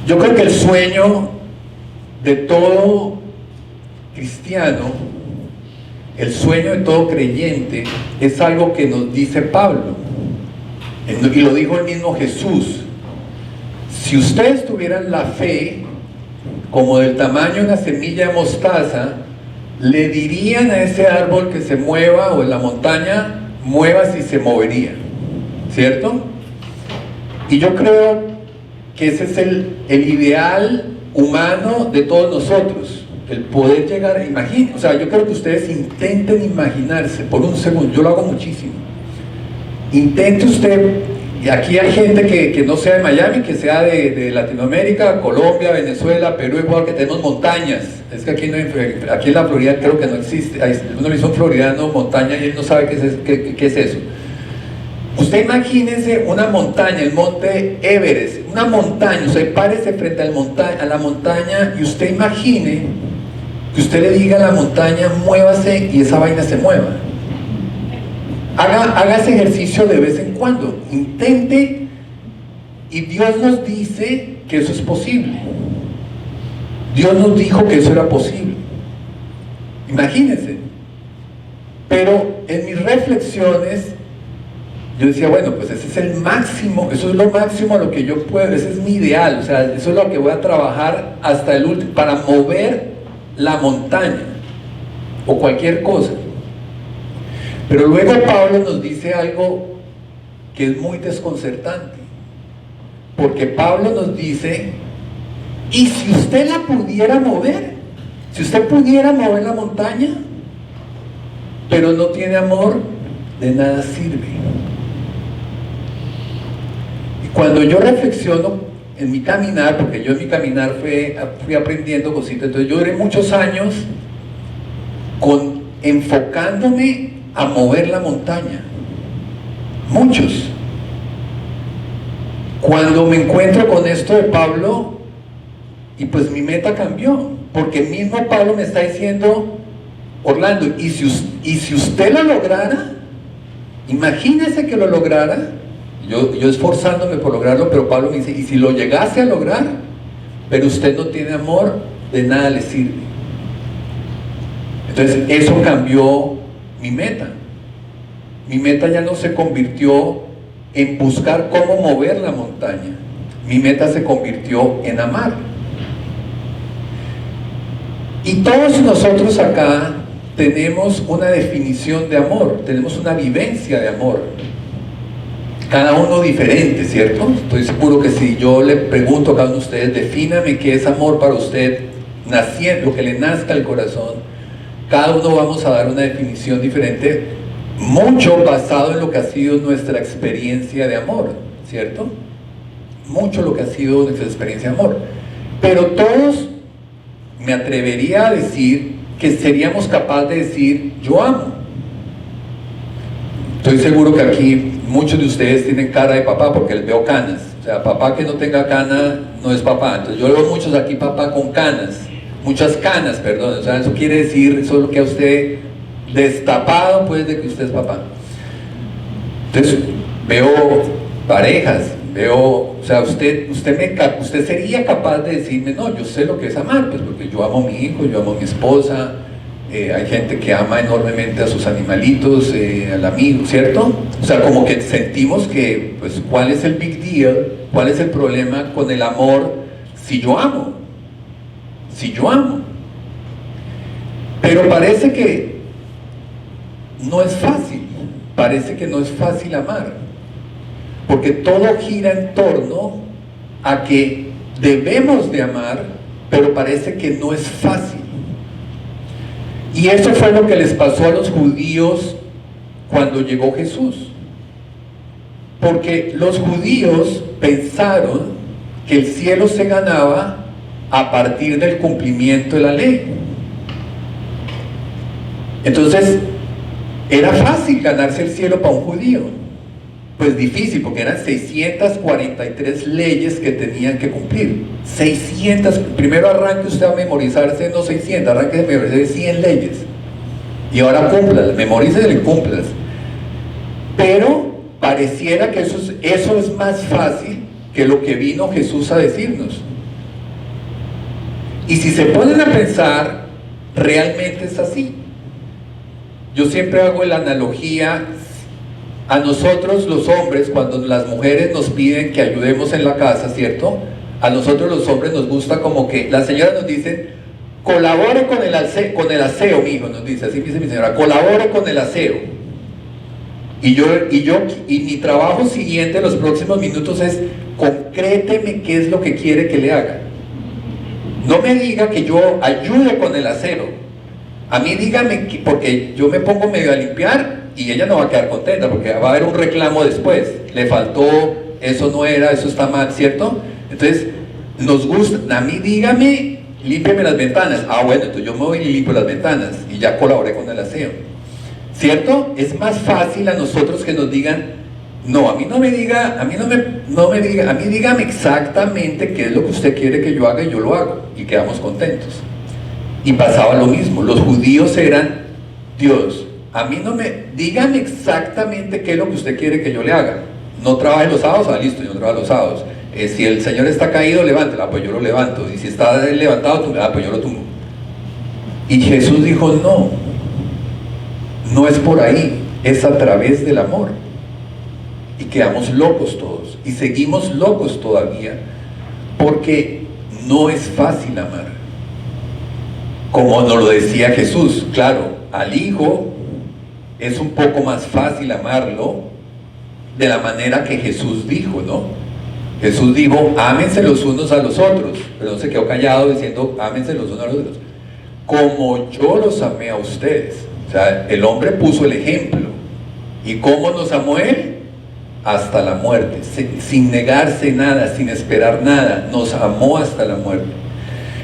Yo creo que el sueño de todo cristiano, el sueño de todo creyente, es algo que nos dice Pablo, y lo dijo el mismo Jesús. Si ustedes tuvieran la fe como del tamaño de una semilla de mostaza, le dirían a ese árbol que se mueva, o en la montaña, muévase y se movería, ¿cierto? Y yo creo que ese es el ideal humano de todos nosotros, el poder llegar a imaginar. O sea, yo creo que ustedes intenten imaginarse por un segundo. Yo lo hago muchísimo. Intente usted, y aquí hay gente que no sea de Miami, que sea de Latinoamérica, Colombia, Venezuela, Perú, igual, que tenemos montañas. Es que aquí, aquí en la Florida creo que no existe. Uno le hizo un floridano montaña y él no sabe qué es eso. Usted imagínese una montaña, el monte Everest, una montaña. Usted párese frente a la montaña y usted imagine que usted le diga a la montaña, muévase, y esa vaina se mueva. Haga ese ejercicio de vez en cuando, intente, y Dios nos dice que eso es posible. Dios nos dijo que eso era posible. Imagínense. Pero en mis reflexiones yo decía, bueno, pues ese es el máximo, eso es lo máximo a lo que yo puedo, ese es mi ideal, o sea, eso es lo que voy a trabajar hasta el último, para mover la montaña, o cualquier cosa. Pero luego Pablo nos dice algo que es muy desconcertante, porque Pablo nos dice, y si usted la pudiera mover, si usted pudiera mover la montaña, pero no tiene amor, de nada sirve. Y cuando yo reflexiono en mi caminar, porque yo en mi caminar fui aprendiendo cositas, entonces yo duré muchos años enfocándome a mover la montaña, muchos. Cuando me encuentro con esto de Pablo, y pues mi meta cambió, porque el mismo Pablo me está diciendo, Orlando, y si usted lo lograra, imagínese que lo lograra, yo esforzándome por lograrlo, pero Pablo me dice, y si lo llegase a lograr, pero usted no tiene amor, de nada le sirve. Entonces eso cambió mi meta. Mi meta ya no se convirtió en buscar cómo mover la montaña, mi meta se convirtió en amar. Y todos nosotros acá tenemos una definición de amor, tenemos una vivencia de amor, cada uno diferente, ¿cierto? Estoy seguro que si yo le pregunto a cada uno de ustedes, defíname qué es amor para usted, naciendo, lo que le nazca al corazón, cada uno vamos a dar una definición diferente, mucho basado en lo que ha sido nuestra experiencia de amor, ¿cierto? Mucho lo que ha sido nuestra experiencia de amor, pero todos, me atrevería a decir que seríamos capaces de decir, yo amo. Estoy seguro que aquí muchos de ustedes tienen cara de papá porque les veo canas. O sea, papá que no tenga cana no es papá. Entonces yo veo muchos aquí papá con canas, muchas canas, perdón. O sea, eso quiere decir, eso es lo que a usted destapado pues de que usted es papá. Entonces veo parejas, o sea, usted sería capaz de decirme, no, yo sé lo que es amar, pues porque yo amo a mi hijo, yo amo a mi esposa, hay gente que ama enormemente a sus animalitos, al amigo, ¿cierto? O sea, como que sentimos que, pues, ¿cuál es el big deal? ¿Cuál es el problema con el amor si yo amo? Si yo amo. Pero parece que no es fácil, parece que no es fácil amar. Porque todo gira en torno a que debemos de amar, pero parece que no es fácil. Y eso fue lo que les pasó a los judíos cuando llegó Jesús. Porque los judíos pensaron que el cielo se ganaba a partir del cumplimiento de la ley. Entonces, era fácil ganarse el cielo para un judío. Pues difícil, porque eran 643 leyes que tenían que cumplir. 600, primero arranque usted a memorizarse, no 600, arranque a memorizarse 100 leyes. Y ahora cúmplalas, memorícelas y cúmplalas. Pero pareciera que eso es más fácil que lo que vino Jesús a decirnos. Y si se ponen a pensar, realmente es así. Yo siempre hago la analogía a nosotros los hombres, cuando las mujeres nos piden que ayudemos en la casa, ¿cierto? A nosotros los hombres nos gusta como que las señoras nos dicen, colabore con el aseo, mijo, nos dice, así dice mi señora, colabore con el aseo. Y mi trabajo siguiente, los próximos minutos es, concréteme qué es lo que quiere que le haga. No me diga que yo ayude con el aseo. A mí dígame, porque yo me pongo medio a limpiar y ella no va a quedar contenta, porque va a haber un reclamo después. Le faltó, eso no era, eso está mal, ¿cierto? Entonces, nos gusta, a mí dígame, límpiame las ventanas. Ah, bueno, entonces yo me voy y limpio las ventanas y ya colaboré con el aseo, ¿cierto? Es más fácil a nosotros que nos digan, no, a mí no me diga, a mí dígame exactamente qué es lo que usted quiere que yo haga y yo lo hago y quedamos contentos. Y pasaba lo mismo, los judíos eran, Dios, dígame exactamente qué es lo que usted quiere que yo le haga. No trabaje los sábados, listo, yo no trabajo los sábados. Si el Señor está caído, levántelo, pues yo lo levanto. Y si está levantado, pues yo lo tumbo. Y Jesús dijo, no es por ahí, es a través del amor. Y quedamos locos todos, y seguimos locos todavía, porque no es fácil amar. Como nos lo decía Jesús, claro, al Hijo es un poco más fácil amarlo de la manera que Jesús dijo, ¿no? Jesús dijo, ámense los unos a los otros, pero no se quedó callado diciendo, ámense los unos a los otros, como yo los amé a ustedes. O sea, el hombre puso el ejemplo. ¿Y cómo nos amó Él? Hasta la muerte, sin negarse nada, sin esperar nada, nos amó hasta la muerte.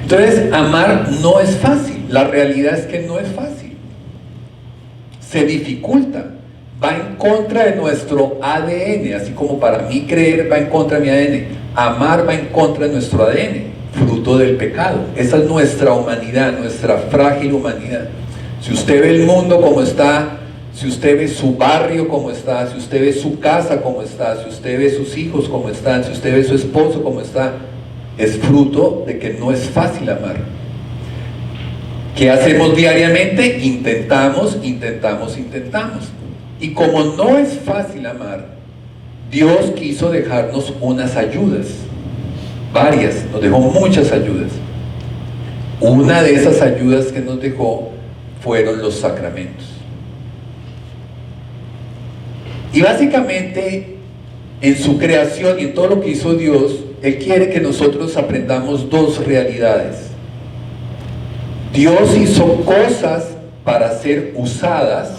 Entonces, amar no es fácil, la realidad es que no es fácil, se dificulta, va en contra de nuestro ADN, así como para mí creer va en contra de mi ADN, amar va en contra de nuestro ADN, fruto del pecado. Esa es nuestra humanidad, nuestra frágil humanidad. Si usted ve el mundo como está, si usted ve su barrio como está, si usted ve su casa como está, si usted ve sus hijos como están, si usted ve su esposo como está, es fruto de que no es fácil amar. ¿Qué hacemos diariamente? Intentamos. Y como no es fácil amar, Dios quiso dejarnos unas ayudas, varias, nos dejó muchas ayudas. Una de esas ayudas que nos dejó fueron los sacramentos. Y básicamente, en su creación y en todo lo que hizo Dios, Él quiere que nosotros aprendamos dos realidades. Dios hizo cosas para ser usadas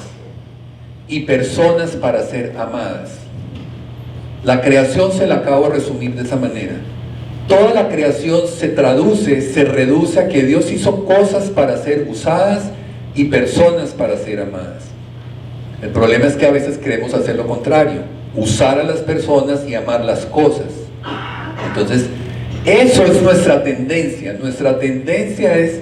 y personas para ser amadas. La creación se la acabo de resumir de esa manera. Toda la creación se reduce a que Dios hizo cosas para ser usadas y personas para ser amadas. El problema es que a veces queremos hacer lo contrario, usar a las personas y amar las cosas. Entonces, eso es nuestra tendencia. Nuestra tendencia es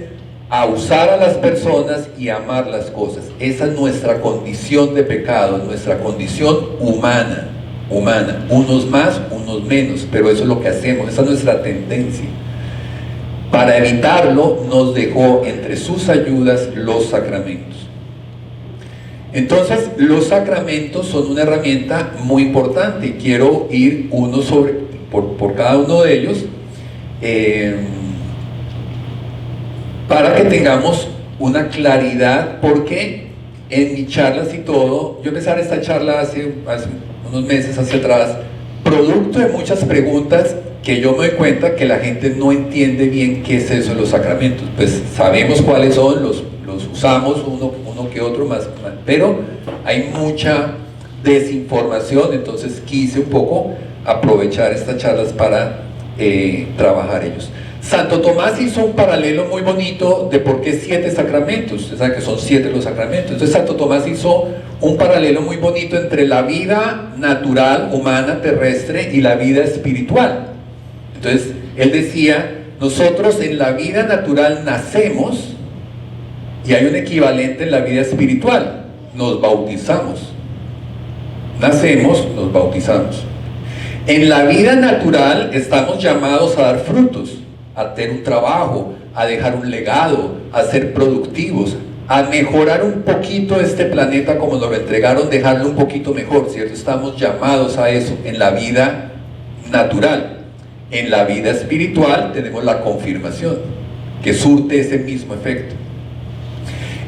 a usar a las personas y amar las cosas. Esa es nuestra condición de pecado, nuestra condición humana. Unos más, unos menos, pero eso es lo que hacemos, esa es nuestra tendencia. Para evitarlo, nos dejó entre sus ayudas los sacramentos. Entonces, los sacramentos son una herramienta muy importante. Quiero ir por cada uno de ellos para que tengamos una claridad, porque en mis charlas y todo, yo empecé a dar esta charla hace unos meses hacia atrás, producto de muchas preguntas que yo me doy cuenta que la gente no entiende bien qué es eso de los sacramentos. Pues sabemos cuáles son, los usamos uno que otro más, pero hay mucha desinformación, entonces quise un poco aprovechar estas charlas para trabajar ellos. Santo Tomás hizo un paralelo muy bonito de por qué 7 sacramentos. Usted sabe que son 7 los sacramentos. Entonces Santo Tomás hizo un paralelo muy bonito entre la vida natural, humana, terrestre y la vida espiritual. Entonces él decía, nosotros en la vida natural nacemos y hay un equivalente en la vida espiritual, nos bautizamos. Nacemos, nos bautizamos. En la vida natural estamos llamados a dar frutos, a tener un trabajo, a dejar un legado, a ser productivos, a mejorar un poquito este planeta como nos lo entregaron, dejarlo un poquito mejor, ¿cierto? Estamos llamados a eso en la vida natural. En la vida espiritual tenemos la confirmación, que surte ese mismo efecto.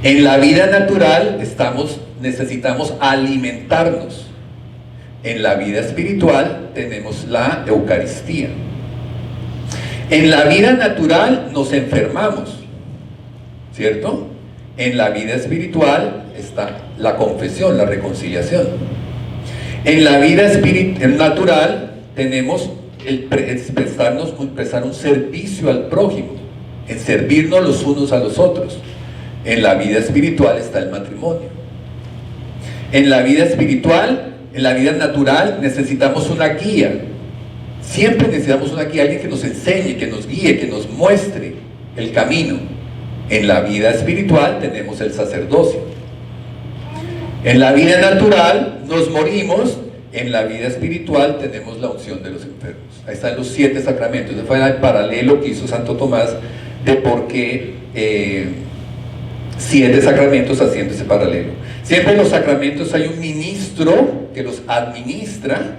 En la vida natural necesitamos alimentarnos. En la vida espiritual tenemos la Eucaristía. En la vida natural nos enfermamos, ¿cierto? En la vida espiritual está la confesión, la reconciliación. En la vida natural tenemos prestar un servicio al prójimo, en servirnos los unos a los otros. En la vida espiritual está el matrimonio. En la vida espiritual, en la vida natural, necesitamos una guía. Siempre necesitamos una guía, alguien que nos enseñe, que nos guíe, que nos muestre el camino. En la vida espiritual tenemos el sacerdocio. En la vida natural nos morimos, en la vida espiritual tenemos la unción de los enfermos. Ahí están los 7 sacramentos. Ese fue el paralelo que hizo Santo Tomás de por qué 7 sacramentos, haciendo ese paralelo. Siempre en los sacramentos hay un ministro que los administra,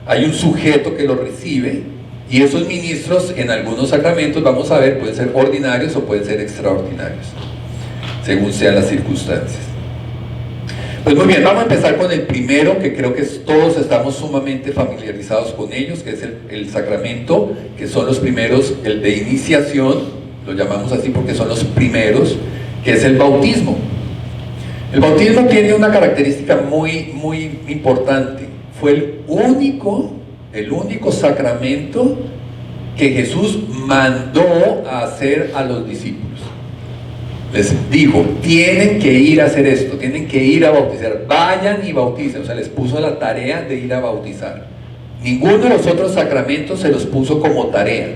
hay un sujeto que los recibe, y esos ministros en algunos sacramentos, vamos a ver, pueden ser ordinarios o pueden ser extraordinarios, según sean las circunstancias. Pues muy bien, vamos a empezar con el primero, que creo que todos estamos sumamente familiarizados con ellos, que es el sacramento, que son los primeros, el de iniciación, lo llamamos así porque son los primeros, que es el bautismo. El bautismo tiene una característica muy importante. Fue el único sacramento que Jesús mandó a hacer a los discípulos. Les dijo, tienen que ir a hacer esto, tienen que ir a bautizar, vayan y bauticen. O sea, les puso la tarea de ir a bautizar. Ninguno de los otros sacramentos se los puso como tarea.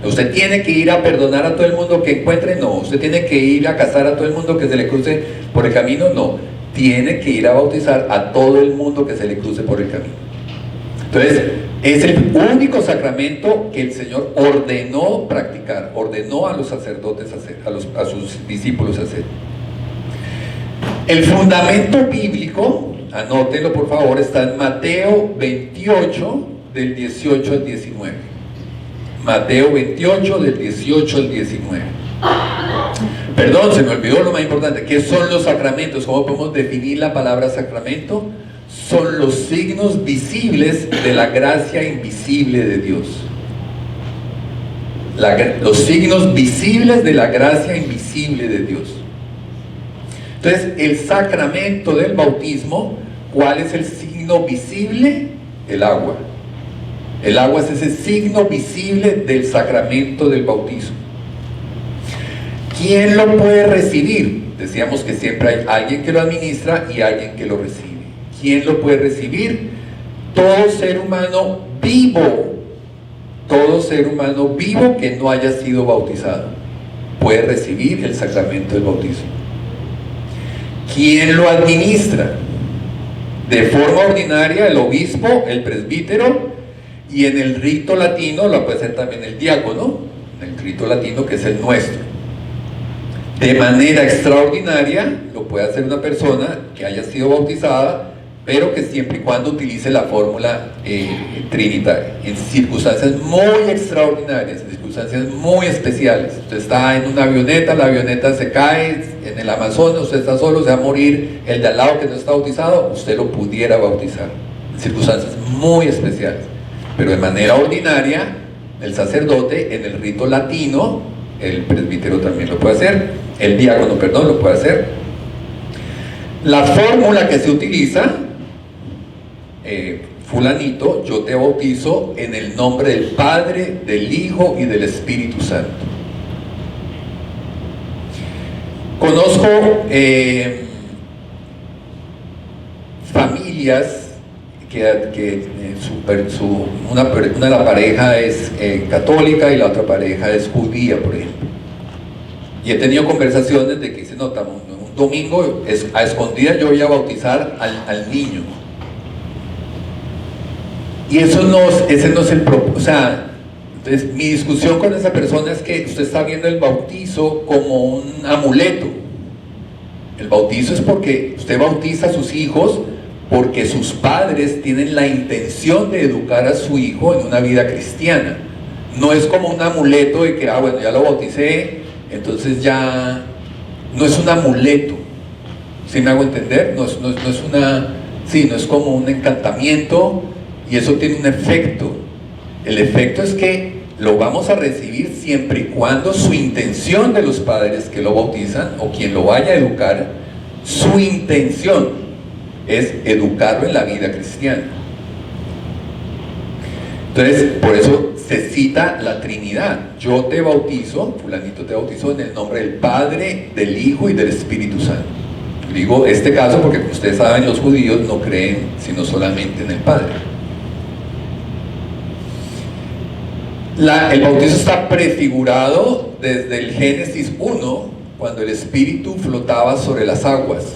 Usted tiene que ir a perdonar a todo el mundo que encuentre, no. Usted tiene que ir a casar a todo el mundo que se le cruce por el camino, no. Tiene que ir a bautizar a todo el mundo que se le cruce por el camino. Entonces, es el único sacramento que el Señor ordenó practicar, ordenó a los sacerdotes hacer, a sus discípulos hacer. El fundamento bíblico, anótenlo por favor, está en Mateo 28, del 18 al 19. Mateo 28, del 18 al 19. Perdón, se me olvidó lo más importante. ¿Qué son los sacramentos? ¿Cómo podemos definir la palabra sacramento? Son los signos visibles de la gracia invisible de Dios. Los signos visibles de la gracia invisible de Dios. Entonces, el sacramento del bautismo, ¿cuál es el signo visible? El agua. El agua es ese signo visible del sacramento del bautismo. ¿Quién lo puede recibir? Decíamos que siempre hay alguien que lo administra y alguien que lo recibe. ¿Quién lo puede recibir? Todo ser humano vivo, que no haya sido bautizado, puede recibir el sacramento del bautismo. ¿Quién lo administra? De forma ordinaria, el obispo, el presbítero, y en el rito latino lo puede hacer también el diácono, el rito latino que es el nuestro. De manera extraordinaria lo puede hacer una persona que haya sido bautizada, pero que siempre y cuando utilice la fórmula trinitaria, en circunstancias muy extraordinarias, en circunstancias muy especiales. Usted está en una avioneta, la avioneta se cae en el Amazonas, usted está solo, se va a morir, el de al lado que no está bautizado, usted lo pudiera bautizar, en circunstancias muy especiales. Pero de manera ordinaria, el sacerdote, en el rito latino, el presbítero también lo puede hacer, el diácono, perdón, lo puede hacer. La fórmula que se utiliza, fulanito, yo te bautizo en el nombre del Padre, del Hijo y del Espíritu Santo. Conozco familias que una de la pareja es católica y la otra pareja es judía, por ejemplo. Y he tenido conversaciones de que dicen, no, un domingo a escondidas yo voy a bautizar al niño. Y ese no es el propósito. O sea, Entonces, mi discusión con esa persona es que usted está viendo el bautizo como un amuleto. El bautizo es porque usted bautiza a sus hijos porque sus padres tienen la intención de educar a su hijo en una vida cristiana. No es como un amuleto de que, bueno, ya lo bauticé, entonces ya no es un amuleto. ¿Sí me hago entender? No es como un encantamiento, y eso tiene un efecto. El efecto es que lo vamos a recibir siempre y cuando su intención de los padres que lo bautizan o quien lo vaya a educar, su intención es educarlo en la vida cristiana. Entonces, por eso se cita la Trinidad. Yo te bautizo, fulanito te bautizó en el nombre del Padre, del Hijo y del Espíritu Santo. Digo este caso porque, como ustedes saben, los judíos no creen sino solamente en el Padre. El bautizo está prefigurado desde el Génesis 1, cuando el Espíritu flotaba sobre las aguas,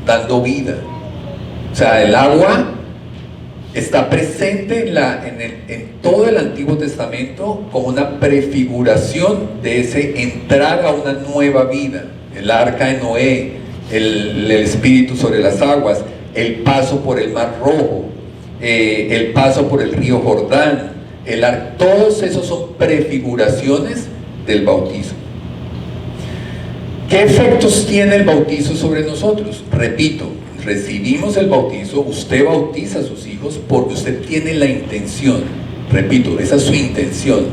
dando vida. O sea, el agua está presente en todo el Antiguo Testamento como una prefiguración de ese entrar a una nueva vida. El arca de Noé, el Espíritu sobre las aguas, el paso por el Mar Rojo, el paso por el río Jordán, todos esos son prefiguraciones del bautizo. ¿Qué efectos tiene el bautizo sobre nosotros? Repito, recibimos el bautizo, usted bautiza a sus hijos porque usted tiene la intención, repito, esa es su intención,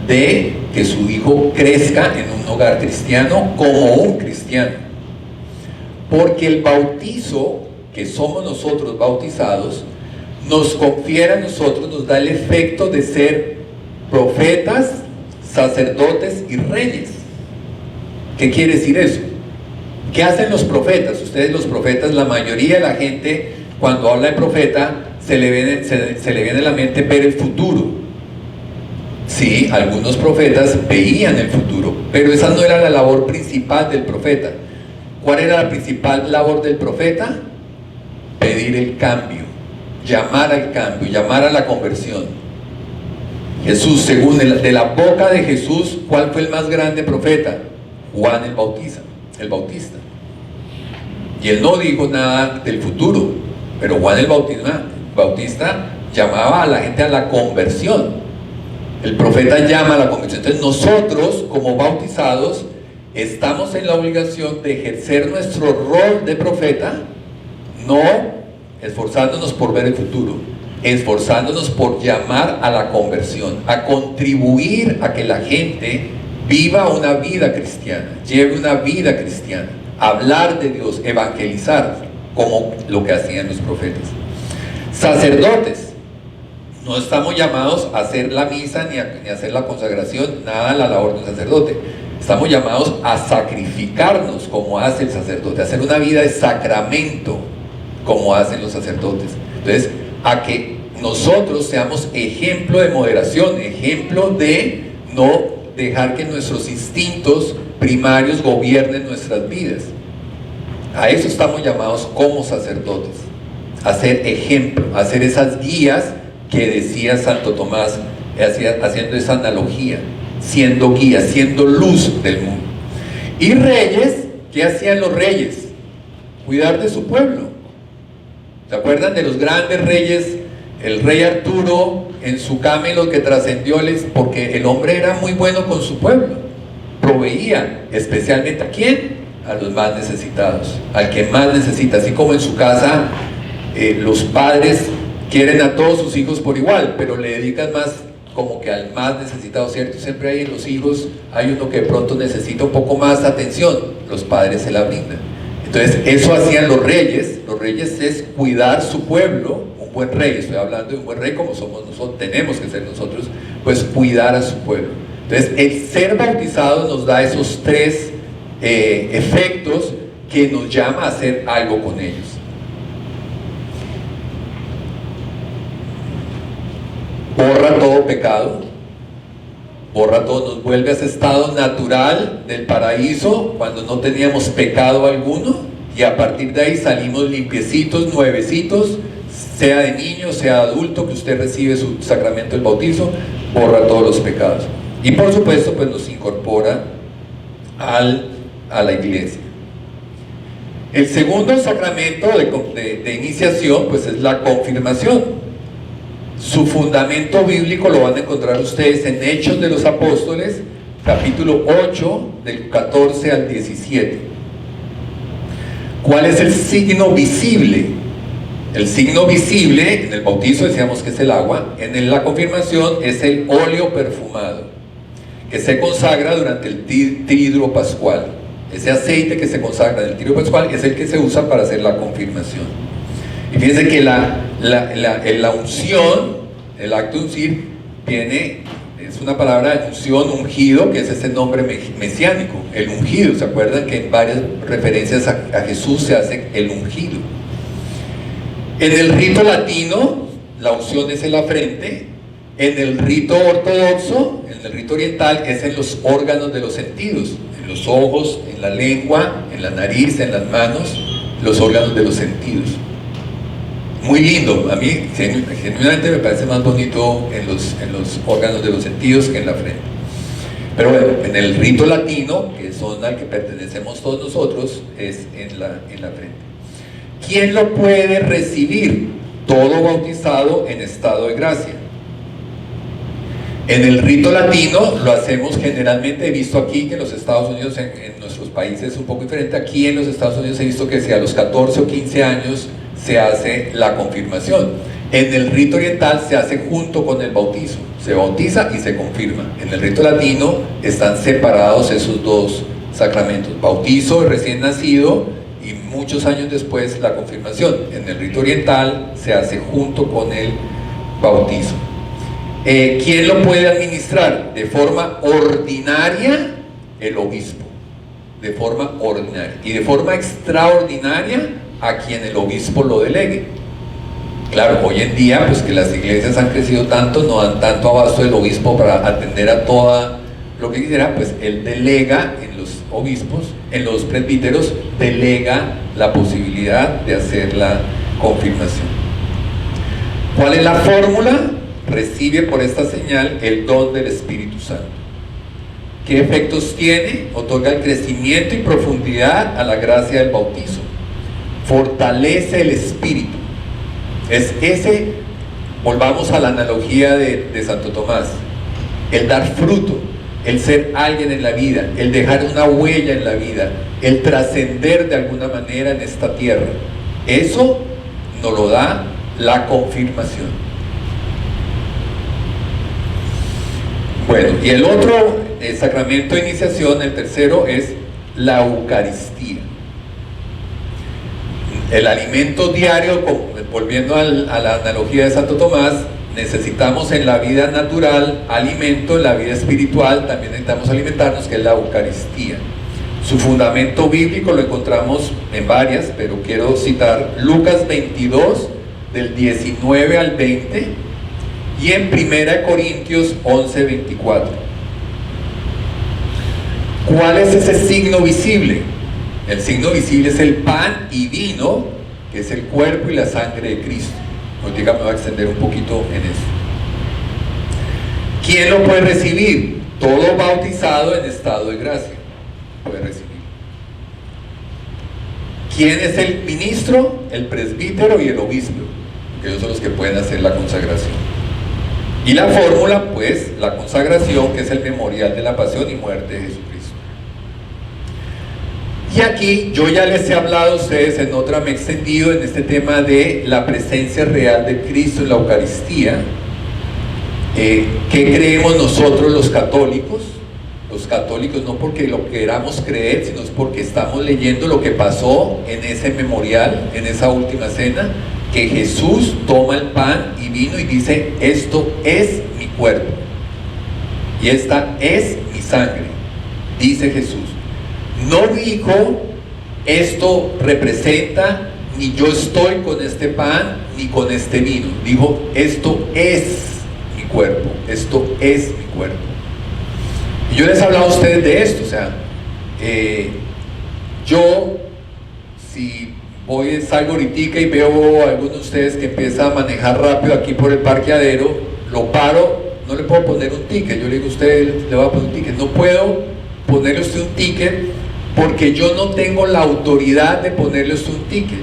de que su hijo crezca en un hogar cristiano como un cristiano. Porque el bautizo, que somos nosotros bautizados, nos confiere a nosotros, nos da el efecto de ser profetas, sacerdotes y reyes. ¿Qué quiere decir eso? ¿Qué hacen los profetas? Ustedes, los profetas, la mayoría de la gente, cuando habla de profeta, se le viene a la mente ver el futuro. Sí, algunos profetas veían el futuro, pero esa no era la labor principal del profeta. ¿Cuál era la principal labor del profeta? Pedir el cambio, llamar al cambio, llamar a la conversión. Jesús, según de la boca de Jesús, ¿cuál fue el más grande profeta? Juan el Bautista. Y él no dijo nada del futuro, pero Juan el Bautista llamaba a la gente a la conversión. El profeta llama a la conversión. Entonces nosotros, como bautizados, estamos en la obligación de ejercer nuestro rol de profeta, no esforzándonos por ver el futuro, esforzándonos por llamar a la conversión, a contribuir a que la gente viva una vida cristiana, lleve una vida cristiana, hablar de Dios, evangelizar, como lo que hacían los profetas. Sacerdotes, no estamos llamados a hacer la misa ni a hacer la consagración, nada de la labor de un sacerdote. Estamos llamados a sacrificarnos como hace el sacerdote, a hacer una vida de sacramento como hacen los sacerdotes. Entonces, a que nosotros seamos ejemplo de moderación, ejemplo de no dejar que nuestros instintos primarios gobiernen nuestras vidas. A eso estamos llamados como sacerdotes, a ser ejemplo, a ser esas guías que decía Santo Tomás, haciendo esa analogía, siendo guía, siendo luz del mundo. Y reyes, ¿qué hacían los reyes? Cuidar de su pueblo. ¿Se acuerdan de los grandes reyes? El rey Arturo en su Camelot, que trascendió, porque el hombre era muy bueno con su pueblo, proveía, especialmente ¿a quién? A los más necesitados, al que más necesita. Así como en su casa los padres quieren a todos sus hijos por igual, pero le dedican más como que al más necesitado, ¿cierto? Siempre hay en los hijos, hay uno que de pronto necesita un poco más atención, los padres se la brindan. Entonces eso hacían los reyes es cuidar su pueblo. Un buen rey, estoy hablando de un buen rey como somos nosotros, tenemos que ser nosotros, pues cuidar a su pueblo. Entonces el ser bautizado nos da esos tres efectos que nos llama a hacer algo con ellos. Borra todo pecado, borra todo, nos vuelve a ese estado natural del paraíso cuando no teníamos pecado alguno, y a partir de ahí salimos limpiecitos, nuevecitos, sea de niño, sea de adulto, que usted recibe su sacramento del bautizo, borra todos los pecados. Y por supuesto, pues nos incorpora a la iglesia. El segundo sacramento de iniciación, pues es la confirmación. Su fundamento bíblico lo van a encontrar ustedes en Hechos de los Apóstoles, capítulo 8, del 14 al 17. ¿Cuál es el signo visible? El signo visible, en el bautizo decíamos que es el agua, en la confirmación es el óleo perfumado, que se consagra durante el triduo pascual. Ese aceite que se consagra en el triduo pascual es el que se usa para hacer la confirmación. Y fíjense que la unción, el acto de ungir, es una palabra de unción, ungido, que es ese nombre mesiánico, el ungido. ¿Se acuerdan que en varias referencias a Jesús se hace el ungido? En el rito latino, la unción es en la frente. En el rito ortodoxo, en el rito oriental, es en los órganos de los sentidos, en los ojos, en la lengua, en la nariz, en las manos, los órganos de los sentidos. Muy lindo, a mí genuinamente me parece más bonito en los órganos de los sentidos que en la frente. Pero bueno, en el rito latino, que son al que pertenecemos todos nosotros, es en la frente. ¿Quién lo puede recibir? Todo bautizado en estado de gracia. En el rito latino lo hacemos generalmente, he visto aquí que en los Estados Unidos, en nuestros países es un poco diferente. Aquí en los Estados Unidos he visto que si a los 14 o 15 años se hace la confirmación. En el rito oriental se hace junto con el bautizo, se bautiza y se confirma. En el rito latino están separados esos dos sacramentos, bautizo de recién nacido y muchos años después la confirmación. En el rito oriental se hace junto con el bautizo. ¿Quién lo puede administrar? De forma ordinaria, el obispo, de forma ordinaria, y de forma extraordinaria a quien el obispo lo delegue. Claro, hoy en día, pues que las iglesias han crecido tanto, no dan tanto abasto del obispo para atender a toda lo que quisiera, pues él delega en los obispos, en los presbíteros, delega la posibilidad de hacer la confirmación. ¿Cuál es la fórmula? Recibe por esta señal el don del Espíritu Santo. ¿Qué efectos tiene? Otorga el crecimiento y profundidad a la gracia del bautizo. Fortalece el espíritu. Volvamos a la analogía de Santo Tomás, el dar fruto, el ser alguien en la vida, el dejar una huella en la vida, el trascender de alguna manera en esta tierra. Eso nos lo da la confirmación. Bueno, y el otro sacramento de iniciación, el tercero, es la Eucaristía. El alimento diario, volviendo a la analogía de Santo Tomás, necesitamos en la vida natural alimento, en la vida espiritual también necesitamos alimentarnos, que es la Eucaristía. Su fundamento bíblico lo encontramos en varias, pero quiero citar Lucas 22, del 19 al 20, y en 1 Corintios 11, 24. ¿Cuál es ese signo visible? El signo visible es el pan y vino, que es el cuerpo y la sangre de Cristo. Ahorita me voy a extender un poquito en eso. ¿Quién lo puede recibir? Todo bautizado en estado de gracia puede recibir. ¿Quién es el ministro? El presbítero y el obispo, que ellos son los que pueden hacer la consagración. Y la fórmula, pues, la consagración, que es el memorial de la pasión y muerte de Jesucristo. Y aquí yo ya les he hablado a ustedes, en otra me he extendido en este tema de la presencia real de Cristo en la Eucaristía. ¿Qué creemos nosotros los católicos? Los católicos no porque lo queramos creer, sino es porque estamos leyendo lo que pasó en ese memorial, en esa última cena, que Jesús toma el pan y vino y dice: esto es mi cuerpo y esta es mi sangre, dice Jesús. No dijo: esto representa, ni yo estoy con este pan ni con este vino. Dijo: esto es mi cuerpo, esto es mi cuerpo. Y yo les he hablado a ustedes de esto, o sea, yo, si salgo ahorita y veo a algunos de ustedes que empieza a manejar rápido aquí por el parqueadero, lo paro no le puedo poner un ticket. Yo le digo a usted, le voy a poner un ticket. No puedo ponerle a usted un ticket porque yo no tengo la autoridad de ponerle a usted un ticket.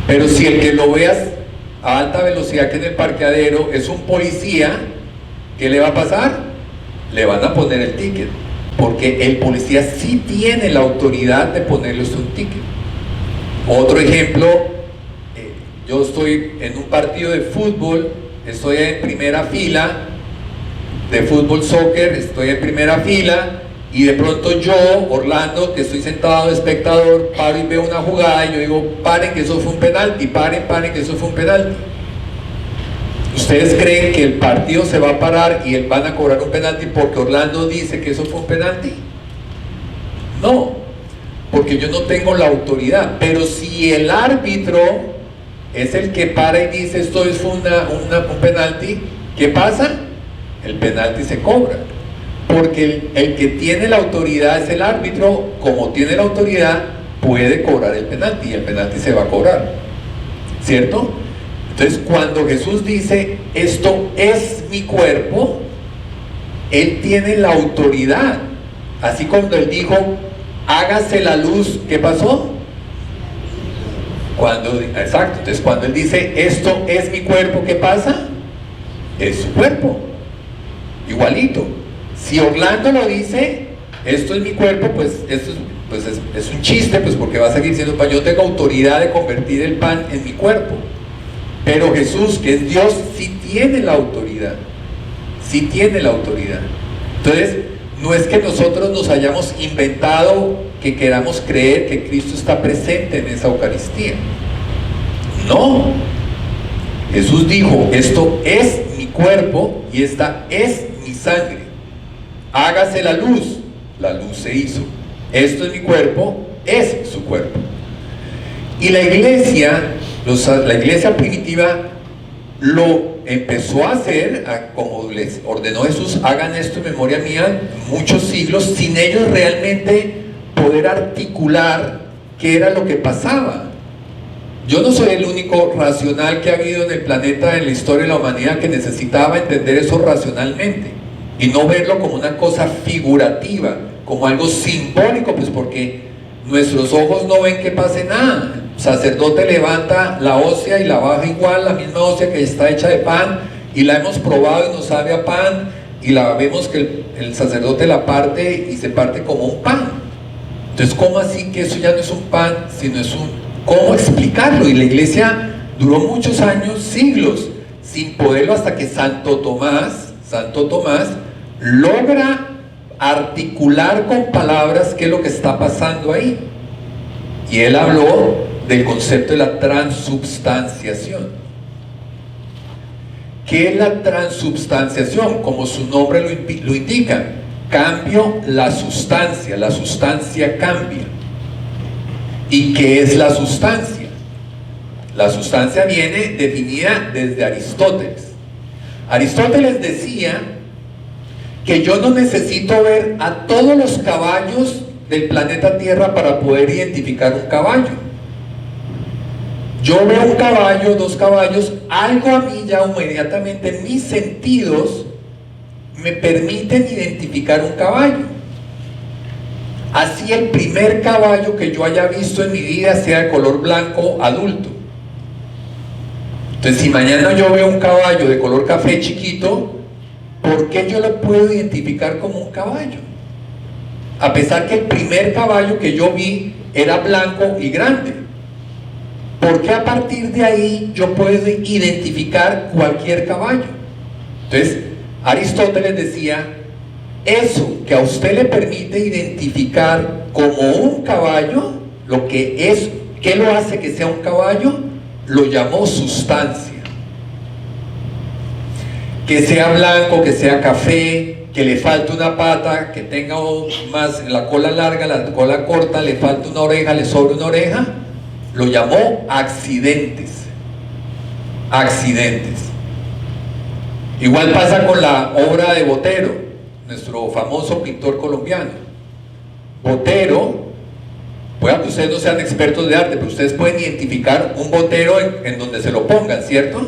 Pero si el que lo veas a alta velocidad que en el parqueadero es un policía, ¿qué le va a pasar? Le van a poner el ticket, porque el policía sí tiene la autoridad de ponerle a usted un ticket. Otro ejemplo, yo estoy en un partido de fútbol, estoy en primera fila, de fútbol, soccer, estoy en primera fila, y de pronto yo, Orlando, que estoy sentado de espectador, paro y veo una jugada y yo digo, paren que eso fue un penalti, paren que eso fue un penalti. ¿Ustedes creen que el partido se va a parar y van a cobrar un penalti porque Orlando dice que eso fue un penalti? No, porque yo no tengo la autoridad. Pero si el árbitro es el que para y dice esto es un penalti, ¿qué pasa? El penalti se cobra. Porque el que tiene la autoridad es el árbitro. Como tiene la autoridad, puede cobrar el penalti y el penalti se va a cobrar, ¿cierto? Entonces, cuando Jesús dice esto es mi cuerpo, Él tiene la autoridad. Así cuando Él dijo hágase la luz, ¿qué pasó? Exacto, entonces cuando Él dice esto es mi cuerpo, ¿qué pasa? Es su cuerpo, igualito. Si Orlando lo dice, esto es mi cuerpo, pues esto es un chiste, pues porque va a seguir siendo pan. Yo tengo autoridad de convertir el pan en mi cuerpo. Pero Jesús, que es Dios, sí tiene la autoridad. Sí tiene la autoridad. Entonces, no es que nosotros nos hayamos inventado que queramos creer que Cristo está presente en esa Eucaristía. No. Jesús dijo, esto es mi cuerpo y esta es mi sangre. Hágase la luz se hizo. Esto es mi cuerpo, es su cuerpo. Y la iglesia primitiva lo empezó a hacer, como les ordenó Jesús, hagan esto en memoria mía, muchos siglos, sin ellos realmente poder articular qué era lo que pasaba. Yo no soy el único racional que ha habido en el planeta, en la historia de la humanidad, que necesitaba entender eso racionalmente y no verlo como una cosa figurativa, como algo simbólico, pues porque nuestros ojos no ven que pase nada. El sacerdote levanta la hóstia y la baja igual, la misma hóstia que está hecha de pan, y la hemos probado y nos sabe a pan, y la vemos que el sacerdote la parte y se parte como un pan. Entonces, ¿cómo así que eso ya no es un pan, sino es un... ¿Cómo explicarlo? Y la iglesia duró muchos años, siglos, sin poderlo, hasta que Santo Tomás logra articular con palabras qué es lo que está pasando ahí. Y él habló del concepto de la transubstanciación. ¿Qué es la transubstanciación? Como su nombre lo indica, cambio la sustancia cambia. ¿Y qué es la sustancia? La sustancia viene definida desde Aristóteles. Aristóteles decía que yo no necesito ver a todos los caballos del planeta Tierra para poder identificar un caballo. Yo veo un caballo, dos caballos, algo a mí ya inmediatamente, mis sentidos me permiten identificar un caballo. Así el primer caballo que yo haya visto en mi vida sea de color blanco adulto. Entonces, si mañana yo veo un caballo de color café chiquito, ¿por qué yo lo puedo identificar como un caballo? A pesar que el primer caballo que yo vi era blanco y grande. ¿Por qué a partir de ahí yo puedo identificar cualquier caballo? Entonces, Aristóteles decía, eso que a usted le permite identificar como un caballo, lo que es, ¿qué lo hace que sea un caballo? Lo llamó sustancia. Que sea blanco, que sea café, que le falte una pata, que tenga más la cola larga, la cola corta, le falte una oreja, le sobre una oreja, lo llamó accidentes. Accidentes. Igual pasa con la obra de Botero, nuestro famoso pintor colombiano. Botero, puede que ustedes no sean expertos de arte, pero ustedes pueden identificar un botero en donde se lo pongan, ¿cierto?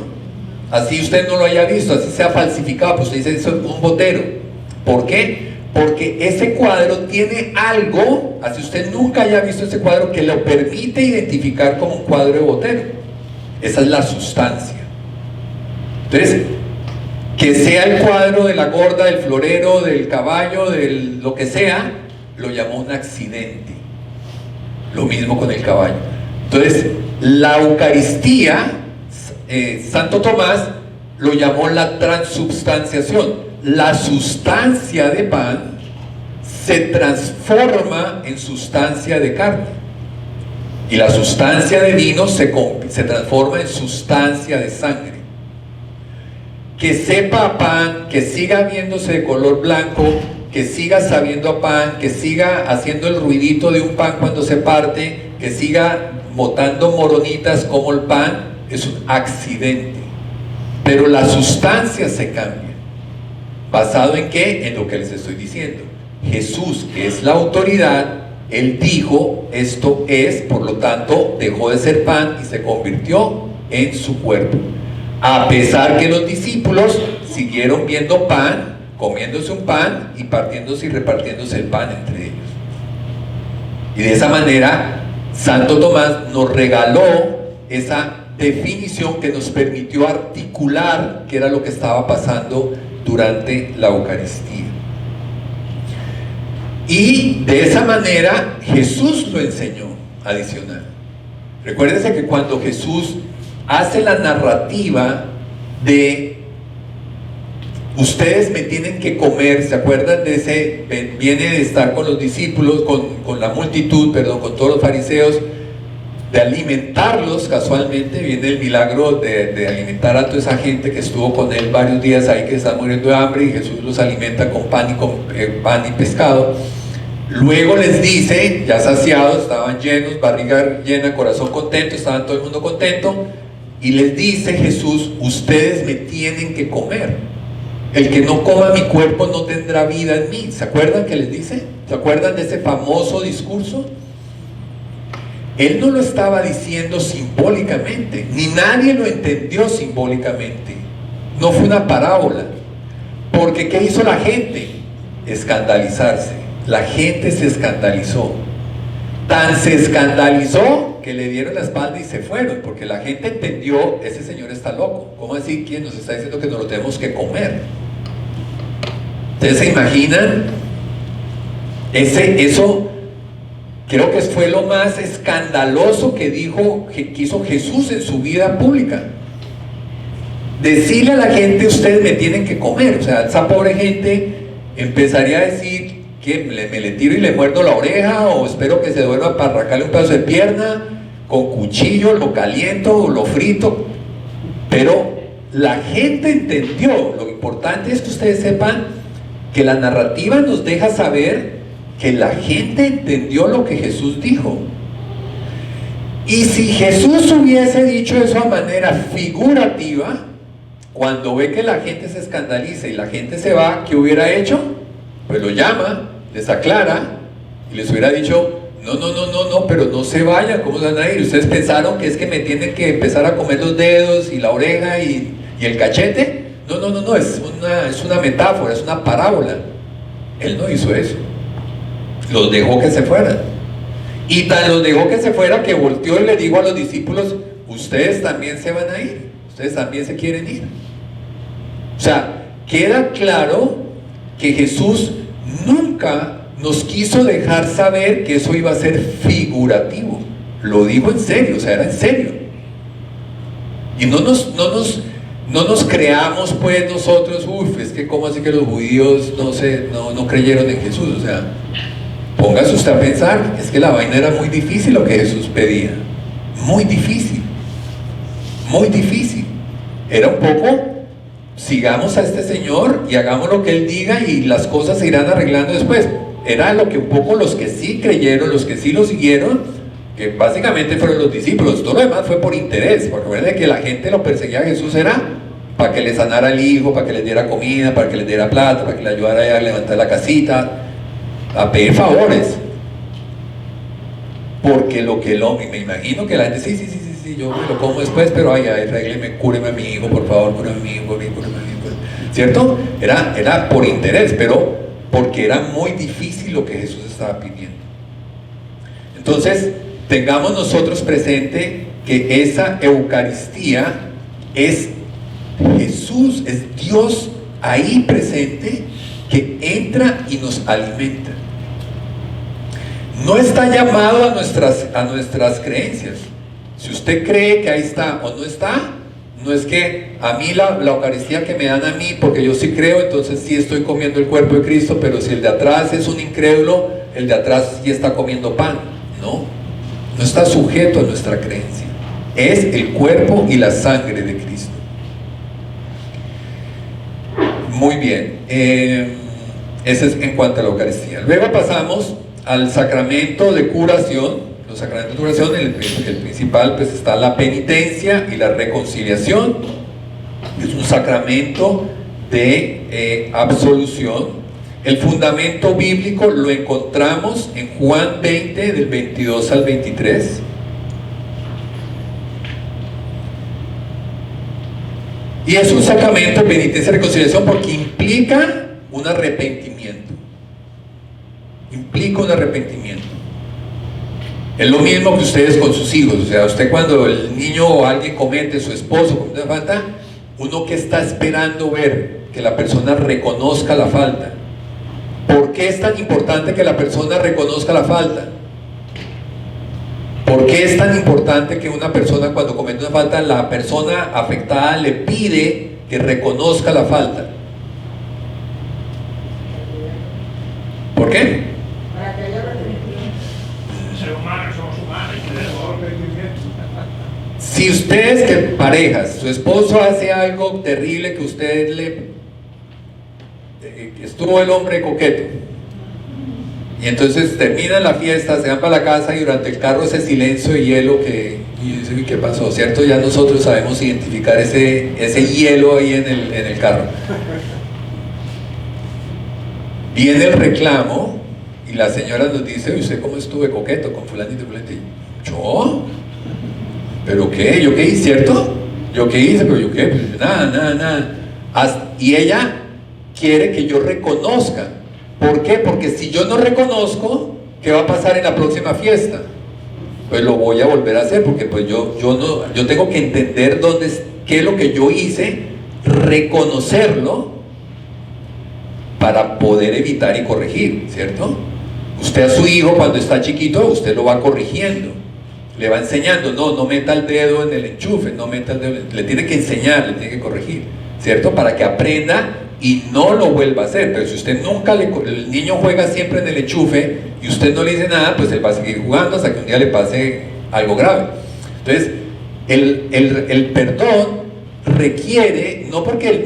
así usted no lo haya visto, así sea falsificado, pues usted dice eso es un botero. ¿Por qué? Porque ese cuadro tiene algo, así usted nunca haya visto ese cuadro, que lo permite identificar como un cuadro de botero. Esa es la sustancia. Entonces, que sea el cuadro de la gorda, del florero, del caballo, del lo que sea, lo llamó un accidente. Lo mismo con el caballo. Entonces, la Eucaristía, Santo Tomás lo llamó la transubstanciación. La sustancia de pan se transforma en sustancia de carne, y la sustancia de vino se transforma en sustancia de sangre. Que sepa a pan, que siga viéndose de color blanco, que siga sabiendo a pan, que siga haciendo el ruidito de un pan cuando se parte, que siga botando moronitas como el pan, es un accidente. Pero la sustancia se cambia. ¿Basado en qué? En lo que les estoy diciendo. Jesús, que es la autoridad, Él dijo, esto es, por lo tanto, dejó de ser pan y se convirtió en su cuerpo. A pesar que los discípulos siguieron viendo pan, comiéndose un pan y partiéndose y repartiéndose el pan entre ellos. Y de esa manera, Santo Tomás nos regaló esa definición que nos permitió articular qué era lo que estaba pasando durante la Eucaristía. Y de esa manera Jesús lo enseñó adicional. Recuérdense que cuando Jesús hace la narrativa de ustedes me tienen que comer, ¿se acuerdan de ese? Viene de estar con los discípulos, con la multitud, perdón, con todos los fariseos, de alimentarlos. Casualmente viene el milagro de alimentar a toda esa gente que estuvo con él varios días ahí, que está muriendo de hambre, y Jesús los alimenta con pan y pescado. Luego les dice, ya saciados, estaban llenos, barriga llena, corazón contento, estaban todo el mundo contento, y les dice Jesús, ustedes me tienen que comer. El que no coma mi cuerpo no tendrá vida en mí. ¿Se acuerdan que les dice? ¿Se acuerdan de ese famoso discurso? Él no lo estaba diciendo simbólicamente, ni nadie lo entendió simbólicamente. No fue una parábola. Porque ¿qué hizo la gente? Escandalizarse. La gente se escandalizó. Tan se escandalizó que le dieron la espalda y se fueron, porque la gente entendió, ese señor está loco. ¿Cómo así? ¿Quién nos está diciendo que nos lo tenemos que comer? ¿Ustedes se imaginan? Eso creo que fue lo más escandaloso que hizo Jesús en su vida pública. Decirle a la gente, ustedes me tienen que comer. O sea, esa pobre gente empezaría a decir que me le tiro y le muerdo la oreja, o espero que se duerma para arrancarle un pedazo de pierna, con cuchillo, lo caliento o lo frito. Pero la gente entendió. Lo importante es que ustedes sepan que la narrativa nos deja saber que la gente entendió lo que Jesús dijo. Y si Jesús hubiese dicho eso de manera figurativa, cuando ve que la gente se escandaliza y la gente se va, ¿qué hubiera hecho? Pues lo llama, les aclara y les hubiera dicho, no, pero no se vayan, ¿cómo se van a ir? ¿Ustedes pensaron que es que me tienen que empezar a comer los dedos y la oreja y el cachete? No, es una metáfora, es una parábola. Él no hizo eso. Los dejó que se fueran. Y tan los dejó que se fuera que volteó y le dijo a los discípulos, ustedes también se van a ir, ustedes también se quieren ir. O sea, queda claro que Jesús nunca nos quiso dejar saber que eso iba a ser figurativo. Lo dijo en serio, o sea, era en serio. Y no nos creamos pues nosotros, es que cómo así que los judíos no creyeron en Jesús. O sea, póngase usted a pensar, es que la vaina era muy difícil lo que Jesús pedía. Muy difícil. Muy difícil. Era un poco, sigamos a este Señor y hagamos lo que Él diga y las cosas se irán arreglando después. Era lo que un poco los que sí creyeron, los que sí lo siguieron, que básicamente fueron los discípulos. Todo lo demás fue por interés, porque recuerden que la gente lo perseguía a Jesús era para que le sanara el hijo, para que les diera comida, para que les diera plata, para que le ayudara a levantar la casita, a pedir favores. Porque lo que me imagino que la gente, sí, sí, yo me lo como después, pero ay, arrégleme, cúreme a mi hijo, por favor, cúreme a mi hijo, cúreme a mi hijo, ¿cierto? Era por interés, pero porque era muy difícil lo que Jesús estaba pidiendo. Entonces, tengamos nosotros presente que esa Eucaristía es Jesús, es Dios ahí presente, que entra y nos alimenta. No está llamado a nuestras creencias. Si usted cree que ahí está o no está, no es que a mí la Eucaristía que me dan a mí, porque yo sí creo, entonces sí estoy comiendo el cuerpo de Cristo, pero si el de atrás es un incrédulo, el de atrás sí está comiendo pan. No está sujeto a nuestra creencia. Es el cuerpo y la sangre de Cristo. Muy bien, ese es en cuanto a la Eucaristía. Luego pasamos al sacramento de curación. Los sacramentos de curación, el principal pues está la penitencia y la reconciliación. Es un sacramento de absolución. El fundamento bíblico lo encontramos en Juan 20, del 22 al 23. Y es un sacramento de penitencia y reconciliación porque implica un arrepentimiento. Implica un arrepentimiento. Es lo mismo que ustedes con sus hijos. O sea, usted cuando el niño o alguien comete, su esposo comete una falta, uno que está esperando ver que la persona reconozca la falta. ¿Por qué es tan importante que la persona reconozca la falta? ¿Por qué es tan importante que una persona cuando comete una falta, la persona afectada le pide que reconozca la falta? ¿Por qué? Para que haya arrepentimiento. Ser humano, somos humanos. Si ustedes, que parejas, su esposo hace algo terrible que usted estuvo el hombre coqueto, y entonces termina la fiesta, se van para la casa y durante el carro ese silencio de hielo y dice, ¿qué pasó? ¿Cierto? Ya nosotros sabemos identificar ese hielo ahí en el carro. Viene el reclamo y la señora nos dice, ¿y usted cómo estuve coqueto con fulanito y fulanito? ¿Yo? ¿Pero qué? ¿Yo qué hice? ¿Cierto? ¿Yo qué hice? ¿Pero yo qué? Pues nada. Y ella quiere que yo reconozca. ¿Por qué? Porque si yo no reconozco, ¿qué va a pasar en la próxima fiesta? Pues lo voy a volver a hacer, porque pues yo tengo que entender qué es lo que yo hice, reconocerlo para poder evitar y corregir, ¿cierto? Usted a su hijo cuando está chiquito, usted lo va corrigiendo, le va enseñando, no meta el dedo en el enchufe, no meta el dedo, le tiene que enseñar, le tiene que corregir, ¿cierto? Para que aprenda y no lo vuelva a hacer. Pero si usted el niño juega siempre en el enchufe y usted no le dice nada, pues él va a seguir jugando hasta que un día le pase algo grave. Entonces, el perdón requiere, no porque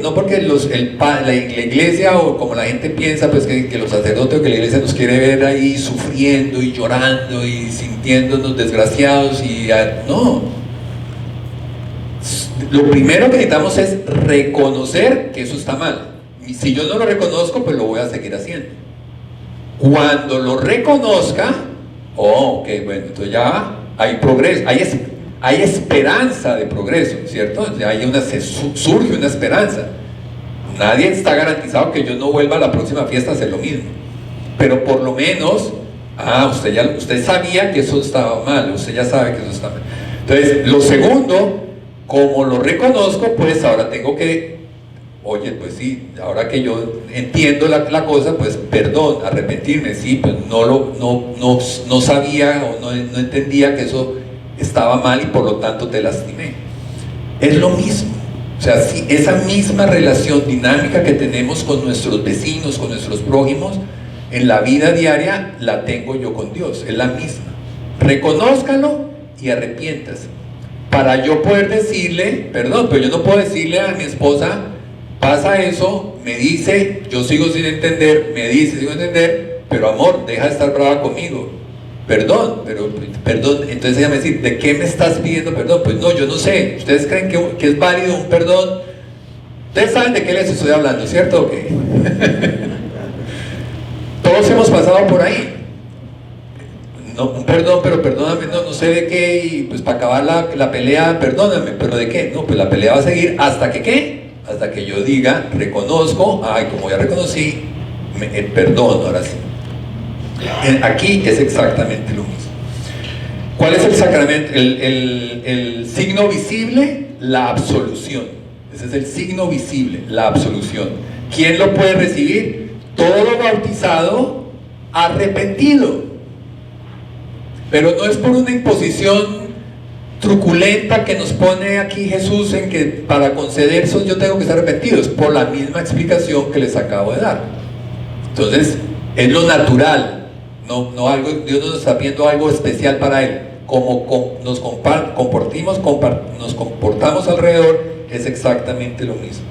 la iglesia o como la gente piensa, pues que los sacerdotes o que la iglesia nos quiere ver ahí sufriendo y llorando y sintiéndonos desgraciados no. Lo primero que necesitamos es reconocer que eso está mal. Y si yo no lo reconozco, pues lo voy a seguir haciendo. Cuando lo reconozca, ok, bueno, entonces ya hay progreso, hay esperanza de progreso, ¿cierto? Surge una esperanza. Nadie está garantizado que yo no vuelva a la próxima fiesta a hacer lo mismo. Pero por lo menos, usted sabía que eso estaba mal, usted ya sabe que eso está mal. Entonces, lo segundo, como lo reconozco, pues ahora tengo que, oye, pues sí, ahora que yo entiendo la cosa, pues perdón, arrepentirme, sí, pues no sabía o no entendía que eso estaba mal y por lo tanto te lastimé. Es lo mismo, o sea, sí, esa misma relación dinámica que tenemos con nuestros vecinos, con nuestros prójimos, en la vida diaria la tengo yo con Dios, es la misma. Reconózcalo y arrepiéntase. Para yo poder decirle, perdón, pero yo no puedo decirle a mi esposa, pasa eso, me dice, yo sigo sin entender, me dice, sigo sin entender, pero amor, deja de estar brava conmigo. Perdón, entonces ella me dice, ¿de qué me estás pidiendo perdón? Pues no, yo no sé, ¿ustedes creen que es válido un perdón? Ustedes saben de qué les estoy hablando, ¿cierto o qué? Todos hemos pasado por ahí. no, un perdón, pero perdóname, no, no sé de qué, y pues para acabar la pelea, perdóname, pero ¿de qué? No, pues la pelea va a seguir hasta que ¿qué? Hasta que yo diga, reconozco, ay, como ya reconocí, perdono, ahora sí. Aquí es exactamente lo mismo. ¿Cuál es el sacramento? El signo visible, la absolución. Ese es el signo visible, la absolución. ¿Quién lo puede recibir? Todo bautizado arrepentido. Pero no es por una imposición truculenta que nos pone aquí Jesús en que para conceder eso yo tengo que estar arrepentido. Es por la misma explicación que les acabo de dar. Entonces, es lo natural. No algo, Dios no nos está pidiendo algo especial para Él. Como nos comportamos alrededor, es exactamente lo mismo.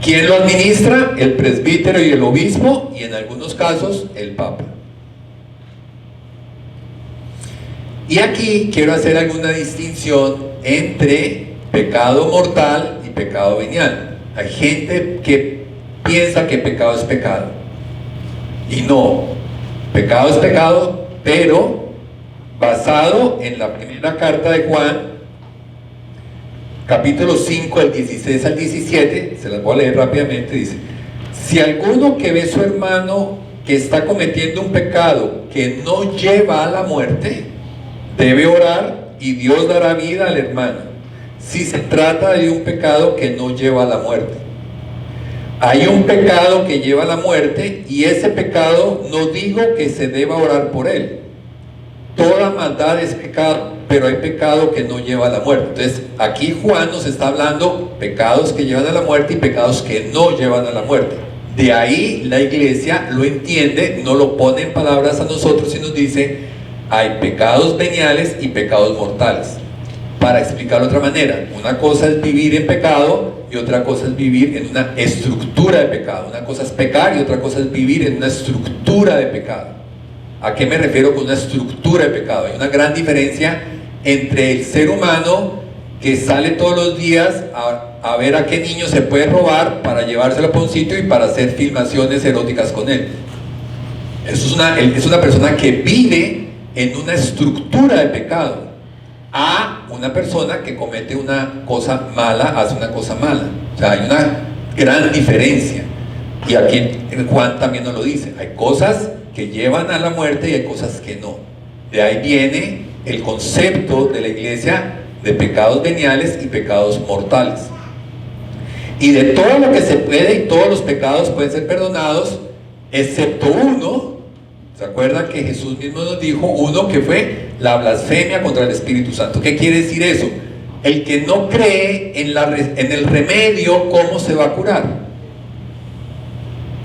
¿Quién lo administra? El presbítero y el obispo, y en algunos casos, el papa. Y aquí quiero hacer alguna distinción entre pecado mortal y pecado venial. Hay gente que piensa que pecado es pecado. Y no, pecado es pecado, pero basado en la primera carta de Juan, capítulo 5, del 16 al 17, se las voy a leer rápidamente, dice: si alguno que ve a su hermano que está cometiendo un pecado que no lleva a la muerte, debe orar y Dios dará vida al hermano, si se trata de un pecado que no lleva a la muerte. Hay un pecado que lleva a la muerte, y ese pecado no digo que se deba orar por él. Toda maldad es pecado, pero hay pecado que no lleva a la muerte. Entonces, aquí Juan nos está hablando pecados que llevan a la muerte y pecados que no llevan a la muerte. De ahí la iglesia lo entiende, no lo pone en palabras a nosotros y nos dice: hay pecados veniales y pecados mortales. Para explicarlo de otra manera, una cosa es vivir en pecado y otra cosa es vivir en una estructura de pecado. Una cosa es pecar y otra cosa es vivir en una estructura de pecado. ¿A qué me refiero con una estructura de pecado? Hay una gran diferencia entre el ser humano que sale todos los días a ver a qué niño se puede robar para llevárselo a un sitio y para hacer filmaciones eróticas con él. Eso es una persona que vive en una estructura de pecado, a una persona que comete una cosa mala, hace una cosa mala. O sea, hay una gran diferencia. Y aquí Juan también nos lo dice: hay cosas que llevan a la muerte y hay cosas que no. De ahí viene el concepto de la iglesia de pecados veniales y pecados mortales. Y de todo lo que se puede, y todos los pecados pueden ser perdonados, excepto uno. ¿Se acuerdan que Jesús mismo nos dijo uno, que fue la blasfemia contra el Espíritu Santo? ¿Qué quiere decir eso? El que no cree en el remedio, ¿cómo se va a curar?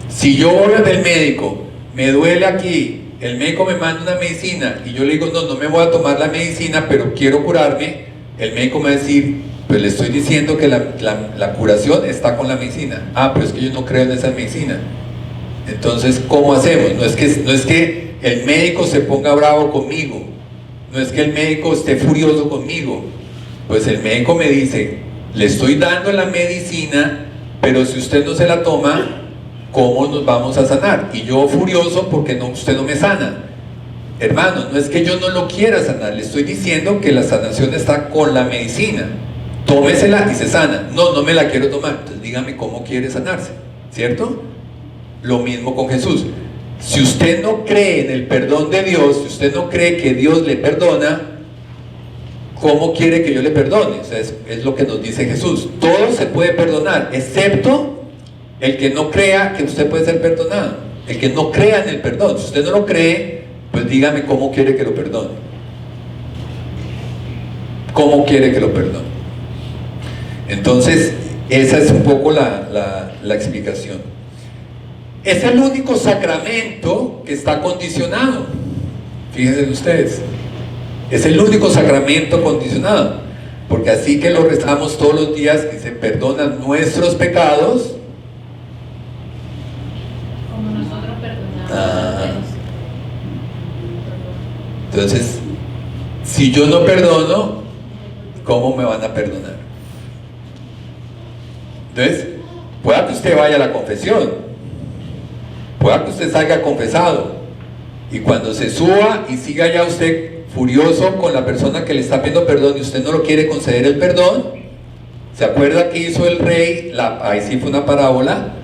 Si yo voy al médico, me duele aquí, el médico me manda una medicina y yo le digo: no me voy a tomar la medicina, pero quiero curarme, el médico me va a decir: pues le estoy diciendo que la curación está con la medicina. Ah, pero es que yo no creo en esa medicina. Entonces, ¿cómo hacemos? No es que el médico se ponga bravo conmigo, no es que el médico esté furioso conmigo. Pues el médico me dice: le estoy dando la medicina, pero si usted no se la toma, ¿cómo nos vamos a sanar? Y yo furioso porque usted no me sana. Hermano, no es que yo no lo quiera sanar, le estoy diciendo que la sanación está con la medicina. Tómesela y se sana. No me la quiero tomar. Entonces dígame cómo quiere sanarse, ¿cierto? Lo mismo con Jesús. Si usted no cree en el perdón de Dios, si usted no cree que Dios le perdona, ¿cómo quiere que yo le perdone? O sea, es lo que nos dice Jesús. Todo se puede perdonar, excepto el que no crea que usted puede ser perdonado. El que no crea en el perdón. Si usted no lo cree, pues dígame cómo quiere que lo perdone. ¿Cómo quiere que lo perdone? Entonces, esa es un poco la explicación. Es el único sacramento que está condicionado. Fíjense ustedes, es el único sacramento condicionado, porque así que lo rezamos todos los días, que se perdonan nuestros pecados, como nosotros perdonamos. Entonces, si yo no perdono, ¿cómo me van a perdonar? Entonces, pueda que usted vaya a la confesión, pueda que usted salga confesado Y cuando se suba y siga ya usted furioso con la persona que le está pidiendo perdón y usted no lo quiere conceder el perdón, ¿se acuerda que hizo el rey? Ahí sí fue una parábola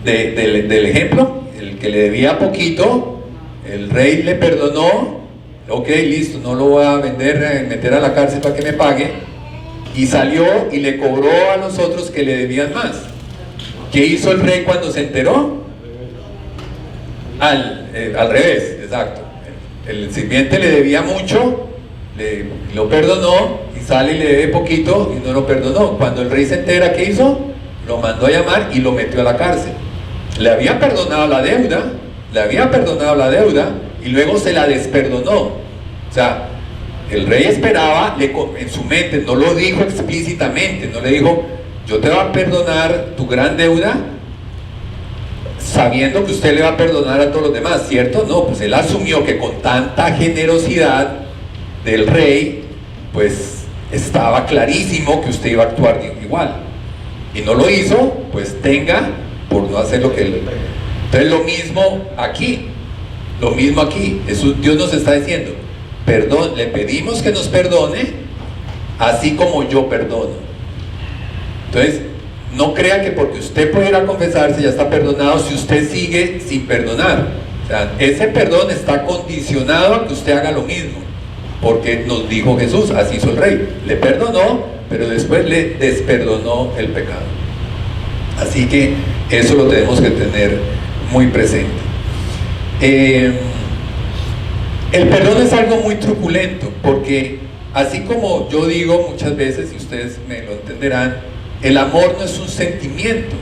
del ejemplo, el que le debía poquito, el rey le perdonó, ok, listo, no lo voy a vender, meter a la cárcel para que me pague, y salió y le cobró a los otros que le debían más. ¿Qué hizo el rey cuando se enteró? Al revés, exacto. El sirviente le debía mucho, lo perdonó, y sale y le debe poquito y no lo perdonó. Cuando el rey se entera, ¿qué hizo? Lo mandó a llamar y lo metió a la cárcel. Le había perdonado la deuda, y luego se la desperdonó. O sea, el rey esperaba, en su mente, no lo dijo explícitamente, no le dijo, yo te voy a perdonar tu gran deuda, sabiendo que usted le va a perdonar a todos los demás, ¿cierto? No, pues él asumió que con tanta generosidad del rey, pues estaba clarísimo que usted iba a actuar igual. Y no lo hizo, pues tenga por no hacer lo que él... Entonces lo mismo aquí, Dios nos está diciendo, perdón, le pedimos que nos perdone, así como yo perdono. Entonces, no crea que porque usted puede ir a confesarse ya está perdonado si usted sigue sin perdonar. O sea, ese perdón está condicionado a que usted haga lo mismo, porque nos dijo Jesús, así hizo el rey, le perdonó, pero después le desperdonó el pecado. Así que eso lo tenemos que tener muy presente. El perdón es algo muy truculento, porque así como yo digo muchas veces, y ustedes me lo entenderán, el amor no es un sentimiento.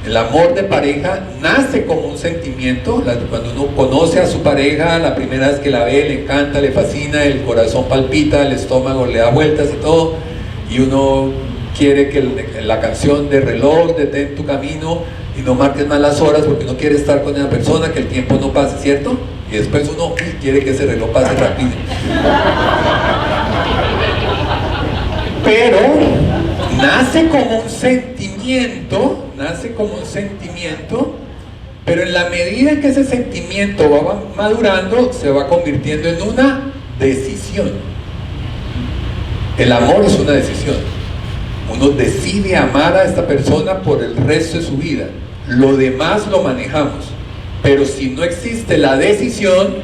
El amor de pareja nace como un sentimiento. Cuando uno conoce a su pareja, la primera vez que la ve, le encanta, le fascina, el corazón palpita, el estómago le da vueltas y todo, y uno quiere que la canción de reloj, detén tu camino y no marques más las horas, porque uno quiere estar con una persona, que el tiempo no pase, ¿cierto? Y después uno quiere que ese reloj pase rápido. Pero nace como un sentimiento, pero en la medida en que ese sentimiento va madurando, se va convirtiendo en una decisión. El amor es una decisión. Uno decide amar a esta persona por el resto de su vida. Lo demás lo manejamos. Pero si no existe la decisión,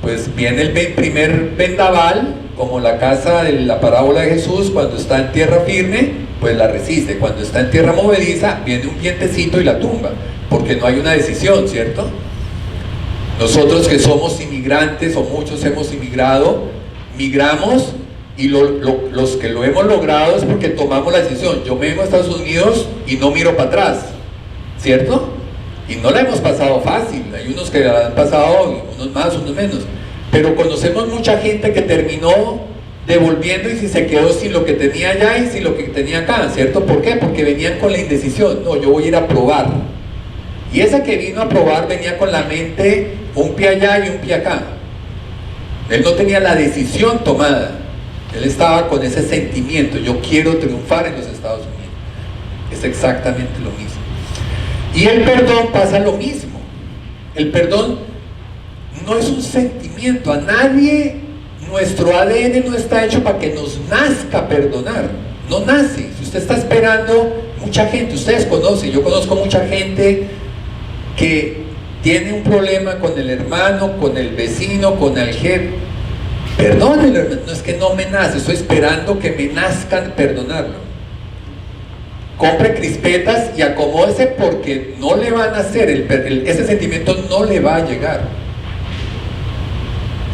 pues viene el primer vendaval, como la casa de la parábola de Jesús. Cuando está en tierra firme, pues la resiste. Cuando está en tierra movediza, viene un vientecito y la tumba, porque no hay una decisión, ¿cierto? Nosotros que somos inmigrantes, o muchos hemos inmigrado, migramos, y los que lo hemos logrado es porque tomamos la decisión. Yo me vengo a Estados Unidos y no miro para atrás, ¿cierto? Y no la hemos pasado fácil. Hay unos que la han pasado, unos más, unos menos, pero conocemos mucha gente que terminó devolviendo y se quedó sin lo que tenía allá y sin lo que tenía acá, ¿cierto? ¿Por qué? Porque venían con la indecisión. No, yo voy a ir a probar. Y esa que vino a probar venía con la mente un pie allá y un pie acá. Él no tenía la decisión tomada. Él estaba con ese sentimiento, yo quiero triunfar en los Estados Unidos. Es exactamente lo mismo. Y el perdón pasa lo mismo. El perdón no es un sentimiento. A nadie, nuestro ADN no está hecho para que nos nazca perdonar. No nace. Si usted está esperando, mucha gente, ustedes conocen, yo conozco mucha gente que tiene un problema con el hermano, con el vecino, con el jefe. Perdónenlo, no es que no me nace, estoy esperando que me nazcan perdonarlo. Compre crispetas y acomódese, porque no le van a hacer, ese sentimiento no le va a llegar.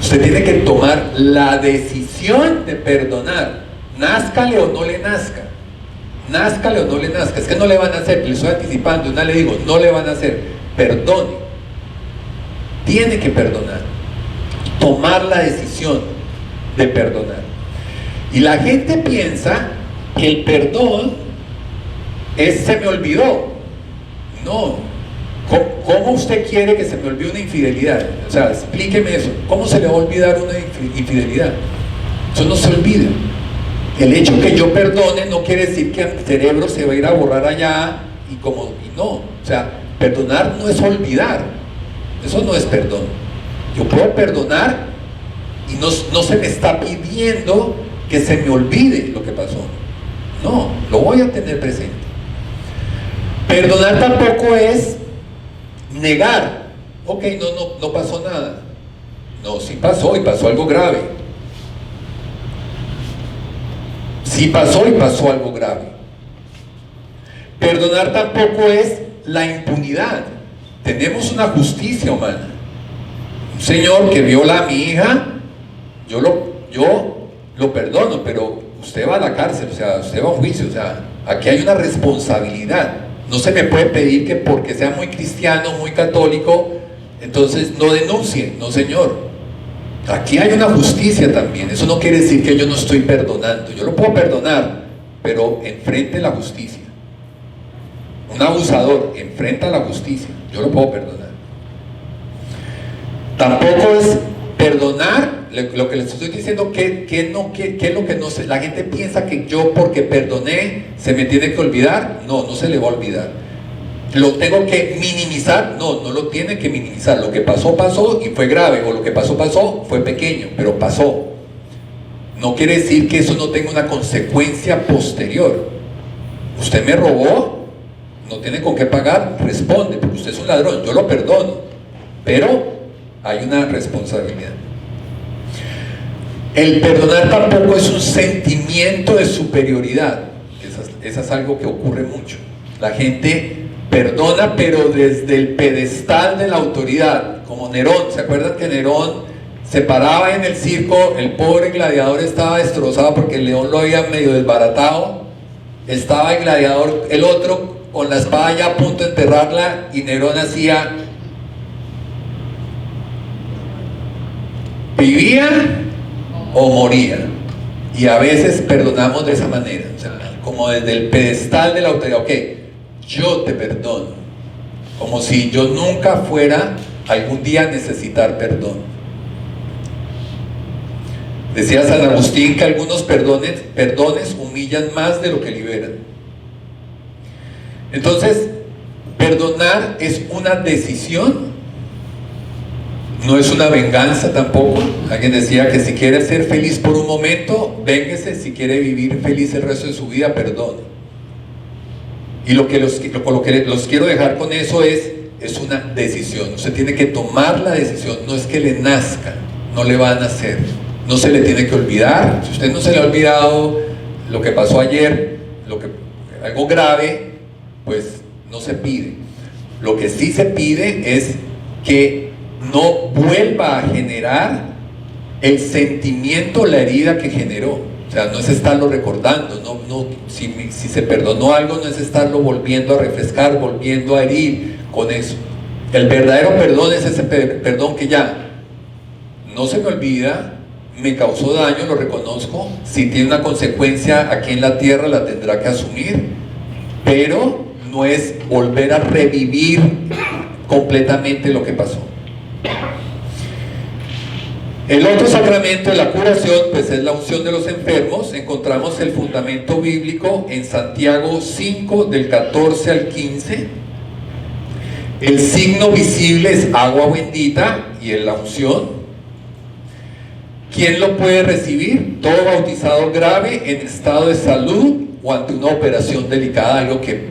Usted tiene que tomar la decisión de perdonar, názcale o no le nazca. Názcale o no le nazca, es que no le van a hacer, le estoy anticipando, una le digo, no le van a hacer, perdone. Tiene que perdonar, tomar la decisión de perdonar. Y la gente piensa que el perdón es se me olvidó. No. ¿Cómo usted quiere que se me olvide una infidelidad? O sea, explíqueme eso. ¿Cómo se le va a olvidar una infidelidad? Eso no se olvida. El hecho que yo perdone no quiere decir que mi cerebro se va a ir a borrar allá y no. O sea, perdonar no es olvidar. Eso no es perdón. Yo puedo perdonar y no se me está pidiendo que se me olvide lo que pasó. No, lo voy a tener presente. Perdonar tampoco es negar. Ok, no pasó nada. No, sí pasó, y pasó algo grave. Sí pasó y pasó algo grave. Perdonar tampoco es la impunidad. Tenemos una justicia humana. Un señor que viola a mi hija, yo lo perdono, pero usted va a la cárcel, o sea, usted va a un juicio, o sea, aquí hay una responsabilidad. No se me puede pedir que porque sea muy cristiano, muy católico, entonces no denuncie. No, señor. Aquí hay una justicia también. Eso no quiere decir que yo no estoy perdonando. Yo lo puedo perdonar, pero enfrente la justicia. Un abusador enfrenta la justicia. Yo lo puedo perdonar. Tampoco es perdonar. Lo que les estoy diciendo, ¿qué es lo que no sé? La gente piensa que yo porque perdoné se me tiene que olvidar. No se le va a olvidar. ¿Lo tengo que minimizar? No lo tiene que minimizar. Lo que pasó, pasó y fue grave, o lo que pasó, fue pequeño, pero pasó. No quiere decir que eso no tenga una consecuencia posterior. Usted me robó, no tiene con qué pagar, responde, porque usted es un ladrón, yo lo perdono, pero hay una responsabilidad. El perdonar tampoco es un sentimiento de superioridad. Eso es algo que ocurre mucho. La gente perdona, pero desde el pedestal de la autoridad, como Nerón. ¿Se acuerdan que Nerón se paraba en el circo? El pobre gladiador estaba destrozado porque el león lo había medio desbaratado. Estaba el gladiador, el otro, con la espada ya a punto de enterrarla, y Nerón hacía: vivía o moría. Y a veces perdonamos de esa manera, o sea, como desde el pedestal de la autoridad. Ok, yo te perdono, como si yo nunca fuera algún día a necesitar perdón. Decía San Agustín que algunos perdones humillan más de lo que liberan. Entonces, perdonar es una decisión, no es una venganza tampoco. Alguien decía que si quiere ser feliz por un momento, véngase; si quiere vivir feliz el resto de su vida, perdone. Y lo que los quiero dejar con eso es una decisión. Usted tiene que tomar la decisión. No es que le nazca, no le va a nacer. No se le tiene que olvidar. Si usted no se le ha olvidado lo que pasó ayer, algo grave, pues no se pide. Lo que sí se pide es que no vuelva a generar el sentimiento, la herida que generó. O sea, no es estarlo recordando, si se perdonó algo, no es estarlo volviendo a refrescar, volviendo a herir con eso. El verdadero perdón es ese perdón que ya no se me olvida, me causó daño, lo reconozco. Si tiene una consecuencia aquí en la tierra, la tendrá que asumir, pero no es volver a revivir completamente lo que pasó. El otro sacramento de la curación, pues, es la unción de los enfermos. Encontramos el fundamento bíblico en Santiago 5, del 14 al 15. El signo visible es agua bendita y es la unción. ¿Quién lo puede recibir? Todo bautizado grave, en estado de salud o ante una operación delicada, algo que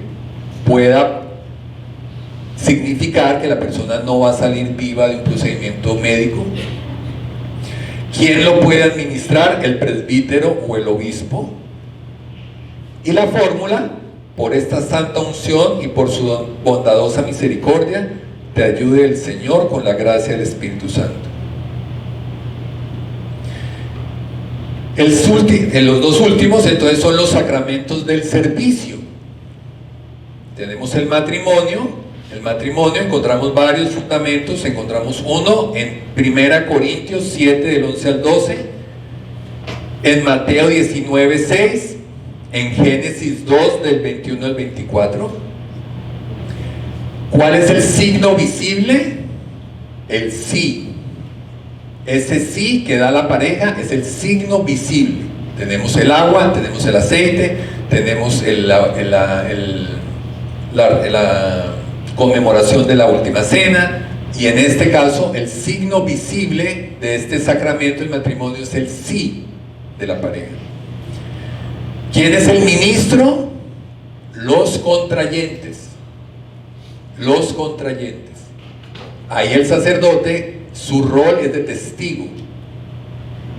pueda significar que la persona no va a salir viva de un procedimiento médico. ¿Quién lo puede administrar? El presbítero o el obispo. Y la fórmula: por esta santa unción y por su bondadosa misericordia, te ayude el Señor con la gracia del Espíritu Santo. Los dos últimos, entonces, son los sacramentos del servicio. Tenemos el matrimonio. El matrimonio, encontramos varios fundamentos. Encontramos uno en 1 Corintios 7, del 11 al 12, en Mateo 19, 6, en Génesis 2, del 21 al 24. ¿Cuál es el signo visible? El sí. Ese sí que da la pareja es el signo visible. Tenemos el agua, tenemos el aceite, tenemos la conmemoración de la última cena. Y en este caso, el signo visible de este sacramento del matrimonio es el sí de la pareja. ¿Quién es el ministro? Los contrayentes. Los contrayentes. Ahí el sacerdote, su rol es de testigo,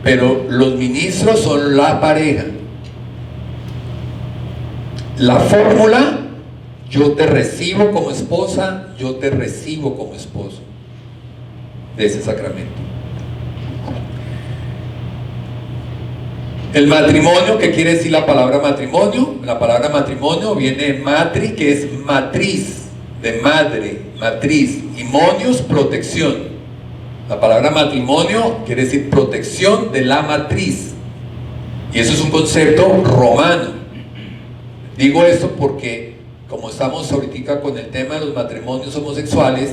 pero los ministros son la pareja. La fórmula: yo te recibo como esposa, yo te recibo como esposo, de ese sacramento. El matrimonio, ¿qué quiere decir la palabra matrimonio? La palabra matrimonio viene de matri, que es matriz, de madre, matriz, y monios, protección. La palabra matrimonio quiere decir protección de la matriz, y eso es un concepto romano. Digo esto porque, como estamos ahorita con el tema de los matrimonios homosexuales,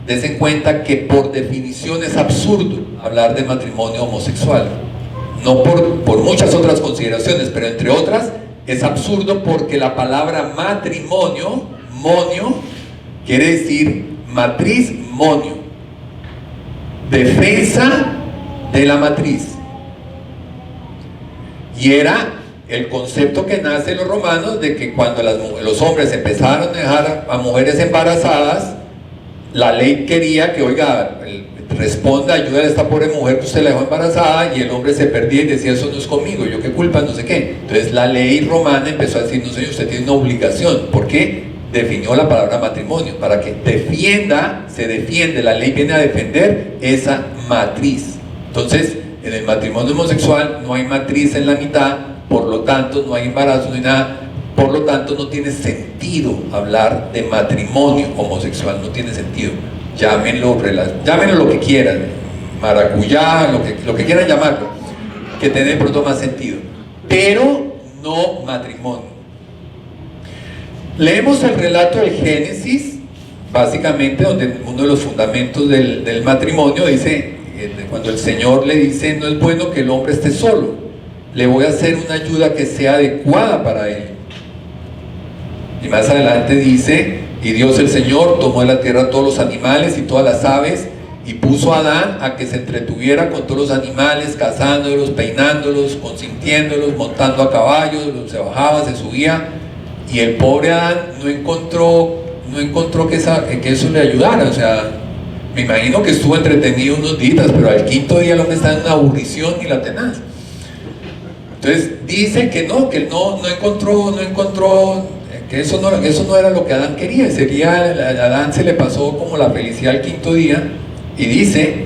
des en cuenta que por definición es absurdo hablar de matrimonio homosexual. No por muchas otras consideraciones, pero entre otras es absurdo porque la palabra matrimonio, monio, quiere decir matriz, monio, defensa de la matriz. Y era el concepto que nace en los romanos de que cuando los hombres empezaron a dejar a mujeres embarazadas, la ley quería que, oiga, responda, ayuda a esta pobre mujer que usted la dejó embarazada, y el hombre se perdía y decía, eso no es conmigo, yo qué culpa, no sé qué. Entonces la ley romana empezó a decir, no señor, usted tiene una obligación. ¿Por qué? Definió la palabra matrimonio, para que defienda, se defiende, la ley viene a defender esa matriz. Entonces, en el matrimonio homosexual no hay matriz en la mitad, por lo tanto no hay embarazo ni nada, por lo tanto no tiene sentido hablar de matrimonio homosexual, no tiene sentido. Llámenlo lo que quieran, maracuyá, lo que quieran llamarlo, que tiene de pronto más sentido, pero no matrimonio. Leemos el relato del Génesis, básicamente, donde uno de los fundamentos del matrimonio dice, cuando el Señor le dice, no es bueno que el hombre esté solo, le voy a hacer una ayuda que sea adecuada para él. Y más adelante dice, y Dios el Señor tomó de la tierra todos los animales y todas las aves, y puso a Adán a que se entretuviera con todos los animales, cazándolos, peinándolos, consintiéndolos, montando a caballos, se bajaba, se subía, y el pobre Adán no encontró que eso le ayudara. O sea, me imagino que estuvo entretenido unos días, pero al quinto día el hombre está en una aburrición y la tenaz. Entonces dice que no encontró, que eso no era lo que Adán quería. A Adán se le pasó como la felicidad al quinto día, y dice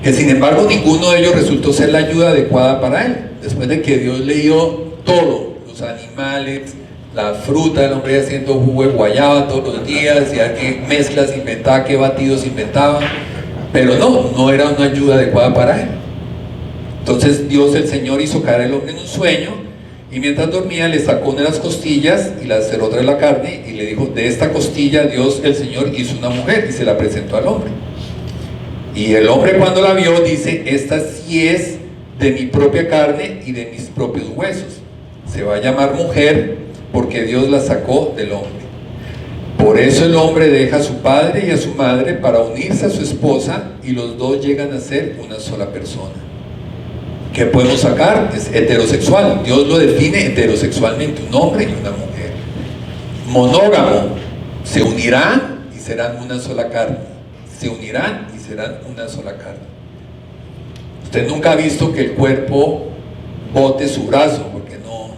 que sin embargo ninguno de ellos resultó ser la ayuda adecuada para él. Después de que Dios le dio todo, los animales, la fruta, el hombre haciendo jugo de guayaba todos los días, ya qué mezclas inventaba, qué batidos inventaba, pero no era una ayuda adecuada para él. Entonces Dios el Señor hizo caer al hombre en un sueño, y mientras dormía le sacó una de las costillas y la cerró de la carne, y le dijo, de esta costilla Dios el Señor hizo una mujer, y se la presentó al hombre. Y el hombre, cuando la vio, dice, esta sí es de mi propia carne y de mis propios huesos, se va a llamar mujer, porque Dios la sacó del hombre. Por eso el hombre deja a su padre y a su madre para unirse a su esposa, y los dos llegan a ser una sola persona. ¿Qué podemos sacar? Es heterosexual. Dios lo define heterosexualmente, un hombre y una mujer. Monógamo: se unirán y serán una sola carne. Se unirán y serán una sola carne. Usted nunca ha visto que el cuerpo bote su brazo, porque no,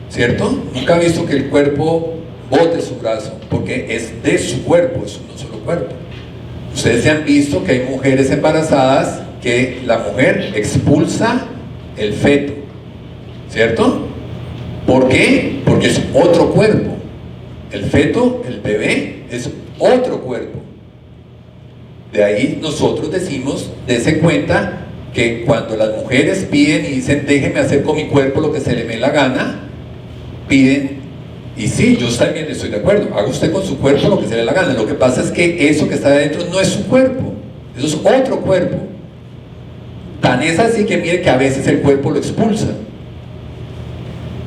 ¿cierto? Nunca ha visto que el cuerpo bote su brazo, porque es de su cuerpo, es un solo cuerpo. Ustedes se han visto que hay mujeres embarazadas que la mujer expulsa el feto, ¿cierto? ¿Por qué? Porque es otro cuerpo. El feto, el bebé, es otro cuerpo. De ahí nosotros decimos, dese cuenta que cuando las mujeres piden y dicen, déjeme hacer con mi cuerpo lo que se le dé la gana, piden, y sí, yo también estoy de acuerdo, haga usted con su cuerpo lo que se le dé la gana. Lo que pasa es que eso que está adentro no es su cuerpo, eso es otro cuerpo. Tan es así que mire que a veces el cuerpo lo expulsa.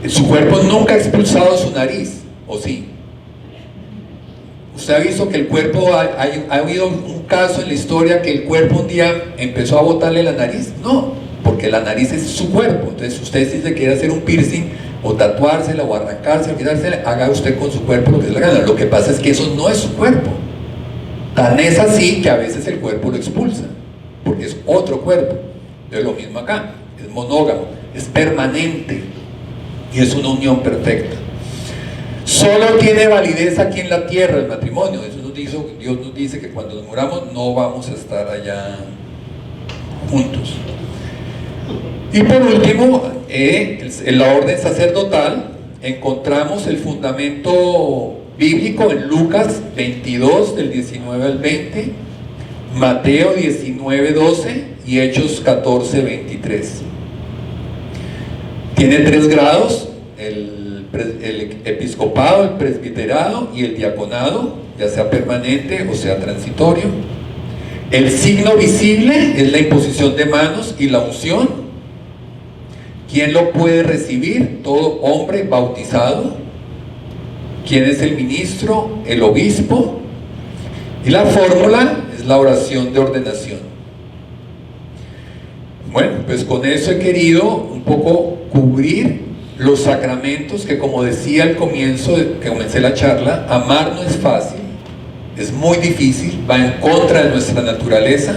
Su cuerpo nunca ha expulsado su nariz, ¿o sí? Usted ha visto que el cuerpo, ha habido un caso en la historia que el cuerpo un día empezó a botarle la nariz. No, porque la nariz es su cuerpo. Entonces usted si se quiere hacer un piercing o tatuársela o arrancársela o quitársela, haga usted con su cuerpo lo que se le gana. Lo que pasa es que eso no es su cuerpo. Tan es así que a veces el cuerpo lo expulsa, porque es otro cuerpo. Es lo mismo acá, es monógamo, es permanente y es una unión perfecta. Solo tiene validez aquí en la tierra el matrimonio. Eso Dios nos dice que cuando nos muramos no vamos a estar allá juntos. Y por último, en la orden sacerdotal encontramos el fundamento bíblico en Lucas 22 del 19 al 20, Mateo 19, 12 y Hechos 14, 23. Tiene 3 grados: el episcopado, el presbiterado y el diaconado, ya sea permanente o sea transitorio. El signo visible es la imposición de manos y la unción. ¿Quién lo puede recibir? Todo hombre bautizado. ¿Quién es el ministro? El obispo. Y la fórmula es la oración de ordenación. Bueno, pues con eso he querido un poco cubrir los sacramentos que, como decía al comienzo que comencé la charla, amar no es fácil, es muy difícil, va en contra de nuestra naturaleza,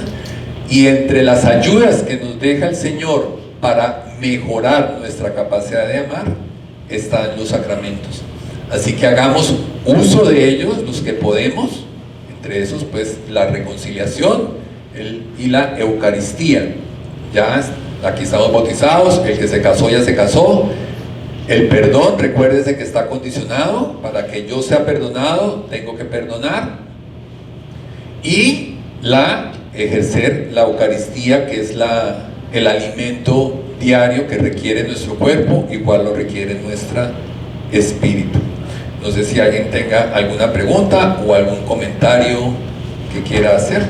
y entre las ayudas que nos deja el Señor para mejorar nuestra capacidad de amar están los sacramentos. Así que hagamos uso de ellos los que podemos, entre esos pues la reconciliación y la Eucaristía. Ya aquí estamos bautizados, el que se casó ya se casó. El perdón, recuérdese que está condicionado. Para que yo sea perdonado, tengo que perdonar. Y ejercer la Eucaristía, que es el alimento diario que requiere nuestro cuerpo, igual lo requiere nuestro espíritu. No sé si alguien tenga alguna pregunta o algún comentario que quiera hacer.